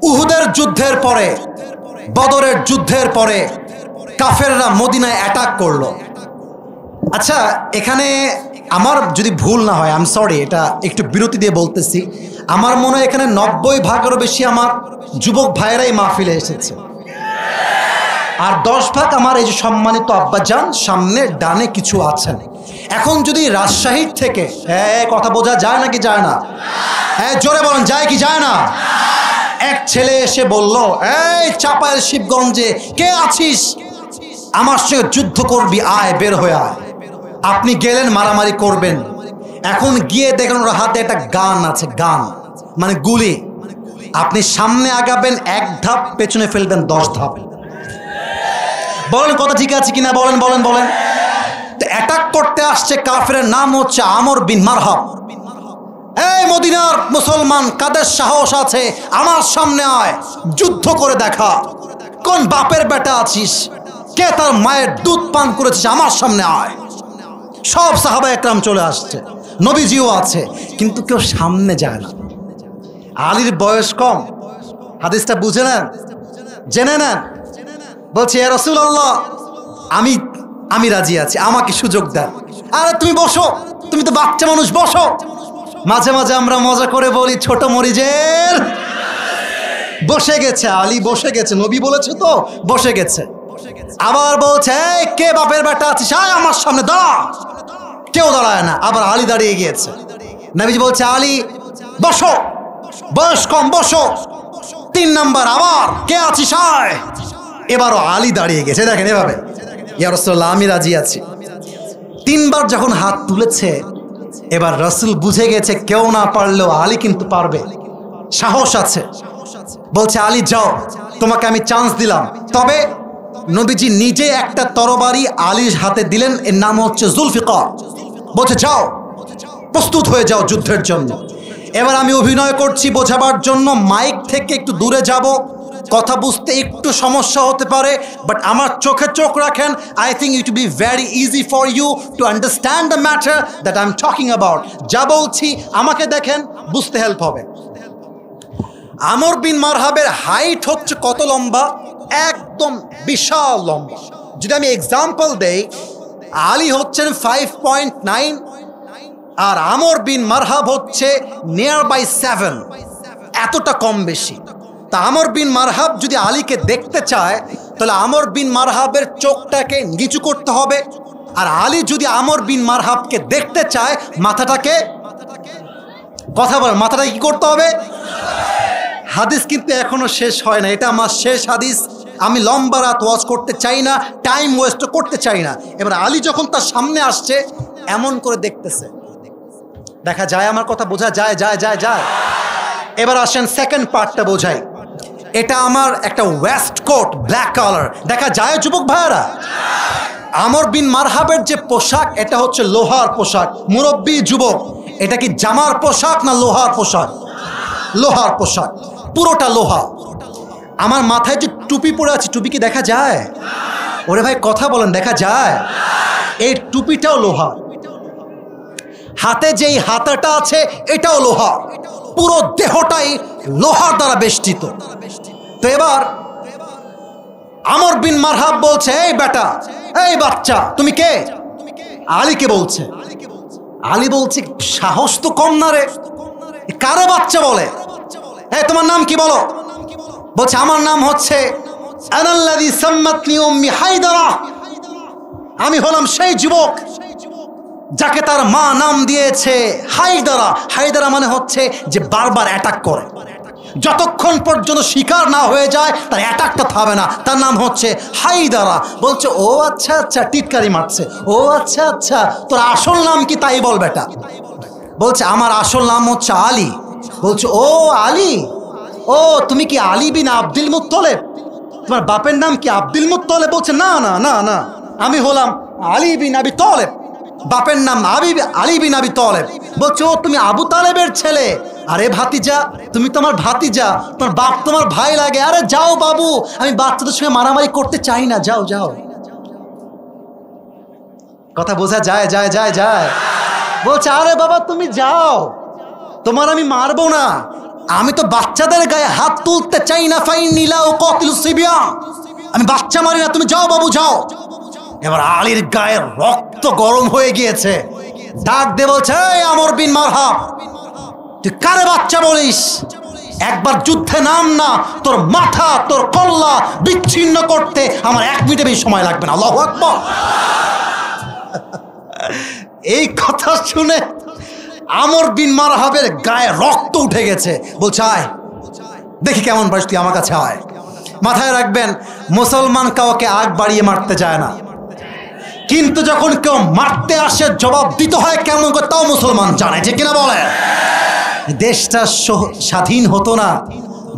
উহুদের যুদ্ধের পরে, বদরের যুদ্ধের পরে কাফেররা মদিনায় অ্যাটাক করলো। আচ্ছা, এখানে আমার যদি ভুল না হয়, আই এম সরি, এটা একটু বিরতি দিয়ে বলতেছি, আমার মনে হয় এখানে 90% বেশি আমার যুবক ভাইয়েরাই মাহফিলে এসেছে, আর 10% আমার এই যে সম্মানিত আব্বাজান সামনে ডানে কিছু আছেন। এখন যদি রাজশাহীর থেকে, কথা বোঝা যায় নাকি যায় না? হ্যাঁ জোরে বলেন, যায় কি যায় না? এক ছেলে এসে বলল, এই চাপায়ের শিবগঞ্জে কে আছিস, আমার সঙ্গে যুদ্ধ করবি, আয়, বের হয়ে আয়। আপনি গেলেন, মারামারি করবেন। এখন গিয়ে দেখেন ওর হাতে একটা গান আছে, গান মানে গুলি। আপনি সামনে আগাবেন 1 ধাপ, পেছনে ফেলবেন 10 ধাপ। বলেন কথা ঠিক আছে কিনা? বলেন বলেন বলেন। অ্যাটাক করতে আসছে কাফেরের নাম হচ্ছে আমর বিন মারহাব। এই মদিনার মুসলমান, কাদের সাহস আছে, আমার সামনে আয়, যুদ্ধ করে দেখা। কোন বাপের বেটা আছিস, কে তার মায়ের দুধ পান করেছিস, আমার সামনে আয়। সব সাহাবা একরাম চলে আসছে, নবীজিও আছে, কিন্তু কেউ সামনে যায় না। আলীর বয়স কম, হাদিসটা বুঝে নেন, জেনে নেন। বলছে, ইয়া রাসূলুল্লাহ, আমি রাজি আছি, আমাকে সুযোগ দেন। আরে তুমি বসো, তুমি তো বাচ্চা মানুষ, বসো। মাঝে মাঝে আমরা মজা করে বলি, ছোট মরিজের বসে গেছে, আলী বসে গেছে, নবী বলেছে তো বসে গেছে। আবার বলছে, এই কে বাপের বেটা আছিস, আয় আমার সামনে দাঁড়া। কেউ দাঁড়ায় না, আবার আলী দাঁড়িয়ে গিয়েছে। নবীজি বলছে, আলী বসো, বয়স কম, বসো। 3 নাম্বার, আবার কে আছিস, আয়। এবারও আলী দাঁড়িয়ে গেছে, দেখেন এভাবে, ইয়া রাসূলুল্লাহ, আমি রাজি আছি। 3 বার যখন হাত তুলেছে, এবার রাসূল বুঝে গেছে কেউ না পারলেও আলী কিন্তু পারবে, সাহস আছে। বলছে, আলী যাও, তোমাকে আমি চান্স দিলাম। তবে নবীজি নিজে একটা তরবারি আলীর হাতে দিলেন, এর নাম হচ্ছে জুলফিকার। বলছে, যাও, প্রস্তুত হয়ে যাও যুদ্ধের জন্য। এবার আমি অভিনয় করছি বোঝাবার জন্য, মাইক থেকে একটু দূরে যাব, কথা বুঝতে একটু সমস্যা হতে পারে, বাট আমার চোখে চোখ রাখেন। I think it be very easy for you to understand the matter that I am talking about. যা বলছি আমাকে দেখেন, বুঝতে হেল্প হবে। আমর বিন মারহাবের হাইট হচ্ছে কত লম্বা, একদম বিশাল লম্বা। যদি আমি এক্সাম্পল দেই, আলী হচ্ছেন 5.9 আর আমর বিন মারহাব হচ্ছে নিয়ার বাই 7, এতটা কম বেশি। তা আমর বিন মারহাব যদি আলীকে দেখতে চায় তাহলে আমর বিন মারহাবের চোখটাকে নিচু করতে হবে, আর আলী যদি আমর বিন মারহাবকে দেখতে চায় মাথাটাকে, কথা বলেন, মাথাটা কি করতে হবে? হাদিস কিন্তু এখনো শেষ হয় না, এটা আমার শেষ হাদিস। আমি লম্বা রাত ওয়াজ করতে চাই না, টাইম ওয়েস্ট করতে চাই না। এবার আলী যখন তার সামনে আসছে এমন করে দেখতেছে, দেখা যায়? আমার কথা বোঝা যায়? যায়। এবার আসেন সেকেন্ড পার্টটা বোঝাই। এটা আমার একটা ওয়েস্ট কোট, ব্ল্যাক কালার, দেখা যায় যুবক ভাইরা? আমর বিন মারহাবের যে পোশাক এটা হচ্ছে লোহার পোশাক। মুরব্বী যুবক, এটা কি জামার পোশাক না লোহার পোশাক? লোহার পোশাক, পুরোটা লোহা। আমার মাথায় যে টুপি পরে আছে, টুপি কি দেখা যায়? ওরে ভাই কথা বলেন, দেখা যায়? এই টুপিটাও লোহা। হাতে যেই হাতাটা আছে এটাও লোহা, পুরো দেহটাই লোহার দ্বারা বেষ্টিত। তো এবার আমর বিন মারহাব বলছে, এই বেটা, এই বাচ্চা, তুমি কে? আলীকে বলছে। আলী বলছে, সাহস তো কম না রে, কারে বাচ্চা বলে? হ্যাঁ, তোমার নাম কি বলো? বলছে, আমার নাম হচ্ছে আনাল্লাযী সাম্মাতনি উম্মি হায়দারা। আমি হলাম সেই যুবক যাকে তার মা নাম দিয়েছে হায়দারা। হায়দারা মানে হচ্ছে যে বারবার অ্যাটাক করে, যতক্ষণ পর্যন্ত শিকার না হয়ে যায় তার অ্যাটাকটা থামে না, তার নাম হচ্ছে হায়দারা। বলছে, ও আচ্ছা আচ্ছা, টিটকারি মারছে। ও আচ্ছা আচ্ছা, তোর আসল নাম কি তাই বল বেটা। বলছে, আমার আসল নাম হচ্ছে আলী। বলছে, ও আলী, ও তুমি কি আলী বিন আব্দুল মুত্তলিব? তোমার বাপের নাম কি আব্দুল মুত্তলিব? বলছে, না না না না, আমি হলাম আলী বিন আবি তালেব, বাপের নাম আলী বিন আবি তালেব। বলছে, ও তুমি আবু তালেবের ছেলে? আরে ভাতিজা, তুমি তোমার ভাতিজা, তোমার বাপ তোমার ভাই লাগে। আরে যাও বাবু, আমি বাচ্চাদের সঙ্গে মারামারি করতে চাই না, যাও যাও। কথা বোঝা যায়? যায়। বলছে, আরে বাবা তুমি যাও, তোমার আমি মারবো না, আমি তো বাচ্চাদের গায়ে হাত তুলতে চাই না। ফাইন্নী লা উকাতিলু সিবিয়ান, আমি বাচ্চা মারি না, তুমি যাও বাবু যাও। এবার আলীর গায়ে রক্ত গরম হয়ে গিয়েছে, ডাক দিয়ে বলছে, এই আমর বিন মারহাব, তুই কারে বাচ্চা বলিস? একবার যুদ্ধে নাম না, তোর মাথা তোর কল্লা বিচ্ছিন্ন করতে আমার 1 মিনিটে বেশি সময় লাগবে না। আল্লাহু আকবার। এই কথা শুনে আমর বিন মারহাবের গায়ে রক্ত উঠে গেছে। বলছে, আয় দেখি কেমন পারিস তুই, আমার কাছে আয়। মাথায় রাখবেন, মুসলমান কাউকে আগ বাড়িয়ে মারতে যায় না, কিন্তু যখন কেউ মারতে আসে জবাব দিতে হয় কেমন করে তাও মুসলমান জানে, যে কিনা বলে। দেশটা স্বাধীন হতো না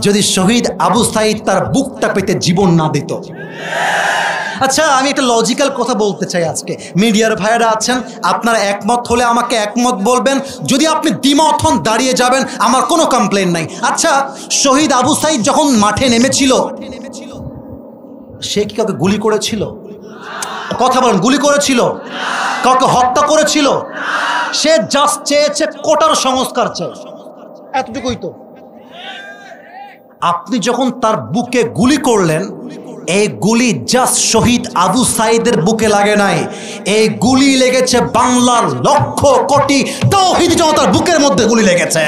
যদি শহীদ আবু সাঈদ তার বুকটা পেতে জীবন না দিত। আচ্ছা, আমি একটা লজিক্যাল কথা বলতে চাই আজকে। মিডিয়ার ভাইয়েরা আছেন, আপনারা একমত হলে আমাকে একমত বলবেন, যদি আপনি দ্বিমত হন দাঁড়িয়ে যাবেন, আমার কোনো কমপ্লেন নাই। আচ্ছা, শহীদ আবু সাঈদ যখন মাঠে নেমেছিল সে কি কাউকে গুলি করেছিল? কথা বলেন, গুলি করেছিল? কাউকে হত্যা করেছিল? সে জাস্ট চেয়েছে কোটার সংস্কার চাই, এতটুকুই তো। আপনি যখন তার বুকে গুলি করলেন, এই গুলি জাস্ট শহীদ আবু সাঈদের বুকে লাগে নাই, এই গুলি লেগেছে বাংলার লক্ষ কোটি তাওহীদি জনতার বুকের মধ্যে গুলি লেগেছে।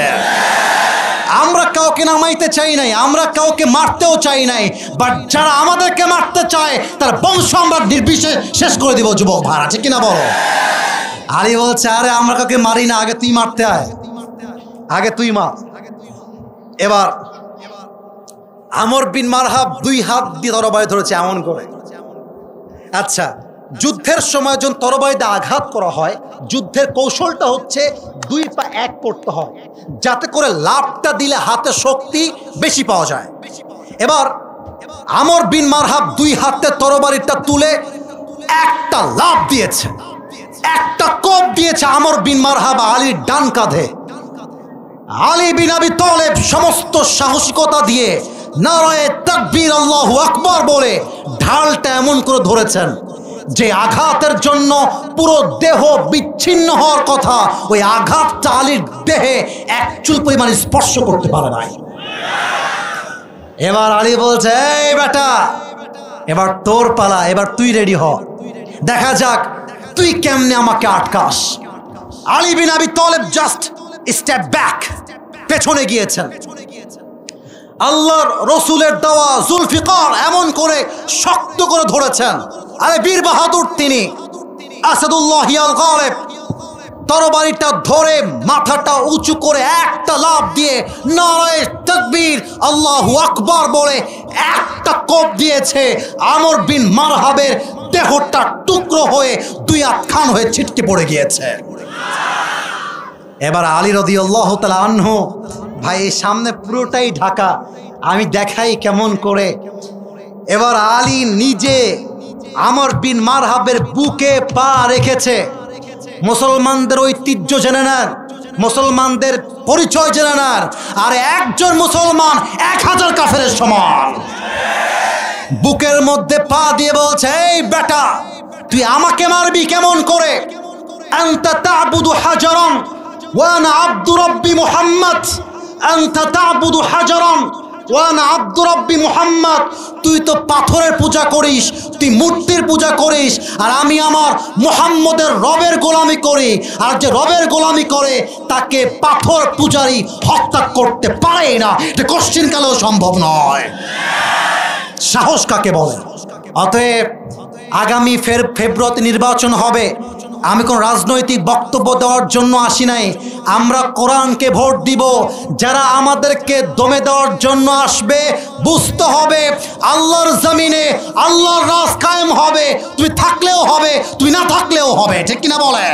আমরা কাউকে নামাইতে চাই নাই, আমরা কাউকে মারতেও চাই নাই, বাট যারা আমাদেরকে মারতে চায় তার বংশ আমরা নির্বিশেষে শেষ করে দিব। যুবক ভাই আছে কিনা বলো? আলী বলছে, আরে আমরা কাউকে মারি না, আগে তুই মারতে আয়, আগে তুই মার। এবার আমর বিন মারহাব 2 হাত দিয়ে তরবারি ধরেছে এমন করে। আচ্ছা, যুদ্ধের সময় যখন তরবারিতে আঘাত করা হয়, যুদ্ধের কৌশলটা হচ্ছে 2 পা এক করতে হয়, যাতে করে লাফটা দিলে হাতে শক্তি বেশি পাওয়া যায়। এবার আমর বিন মারহাব 2 হাতে তরবারিটা তুলে একটা লাফ দিয়েছে, একটা কোপ দিয়েছে আমর বিন মারহাব আলীর ডান কাঁধে। আলী বিন আবি তালেব সমস্ত সাহসিকতা দিয়ে নারায়ে তাকবীর আল্লাহু আকবার বলে ঢালটা এমন করে ধরেছেন যে আঘাতের জন্য পুরো দেহ বিচ্ছিন্ন হওয়ার কথা, ওই আঘাতটা আলীর দেহে 1 চুল পরিমাণ স্পর্শ করতে পারে নাই। এবার আলী বলছে, এই বেটা, এবার তোর পালা, এবার তুই রেডি হ, দেখা যাক তুই কেমনে আমাকে আটকাস। আলী বিন আবি তালেব জাস্ট স্টেপ ব্যাক, পেছনে গিয়েছেন। আল্লাহর রসুলের দেওয়া জুলফিকার এমন করে শক্ত করে ধরেছেন। আরে বীর বাহাদুর তিনি আসাদুল্লাহ আল গালিব তরবারিটা ধরে মাথাটা উঁচু করে একটা লাফ দিয়ে নারায়ে তাকবীর আল্লাহু আকবার বলে একটা কোপ দিয়েছে। আমর বিন মারহাবের দেহটা টুকরো হয়ে দুই আটখান হয়ে ছিটকে পড়ে গিয়েছে। এবার আলী রাদিয়াল্লাহু তাআলা আনহু, ভাই সামনে পুরোটাই ঢাকা, আমি দেখাই কেমন করে। এবার আলী নিজে আমর বিন মারহাবের বুকে পা রেখেছে। মুসলমানদের ঐতিহ্য জেনে নেন, মুসলমানদের পরিচয় জেনে নেন। আর একজন মুসলমান 1000 কাফেরের সমান। বুকের মধ্যে পা দিয়ে বলছে, এই বেটা তুই আমাকে মারবি কেমন করে? আনতা তা'বুদু হাজারান ওয়া আনা আব্দু রাব্বি মুহাম্মদ, আনতা তা'বুদু হাজারান ওয়া আনা আব্দু রাব্বি মুহাম্মদ। তুই তো পাথরের পূজা করিস, তুই মূর্তির পূজা করিস, আর আমি আমার মুহাম্মদের রবের গোলামি করি। আর যে রবের গোলামি করে তাকে পাথর পূজারী হত্যা করতে পারে না, এটা কোশ্চিনকালেও সম্ভব নয়। সাহস কাকে বলে? অতএব আগামী ফেব্রুয়ারিতে নির্বাচন হবে। আমি কোন রাজনৈতিক বক্তব্য দেওয়ার জন্য আসি নাই। আমরা কোরআনকে ভোট দিব। যারা আমাদেরকে দমে দেওয়ার জন্য আসবে, বুঝতে হবে আল্লাহর জমিনে আল্লাহর রাজ কায়েম হবে। তুমি থাকলেও হবে, তুমি না থাকলেও হবে। ঠিক কিনা বলে?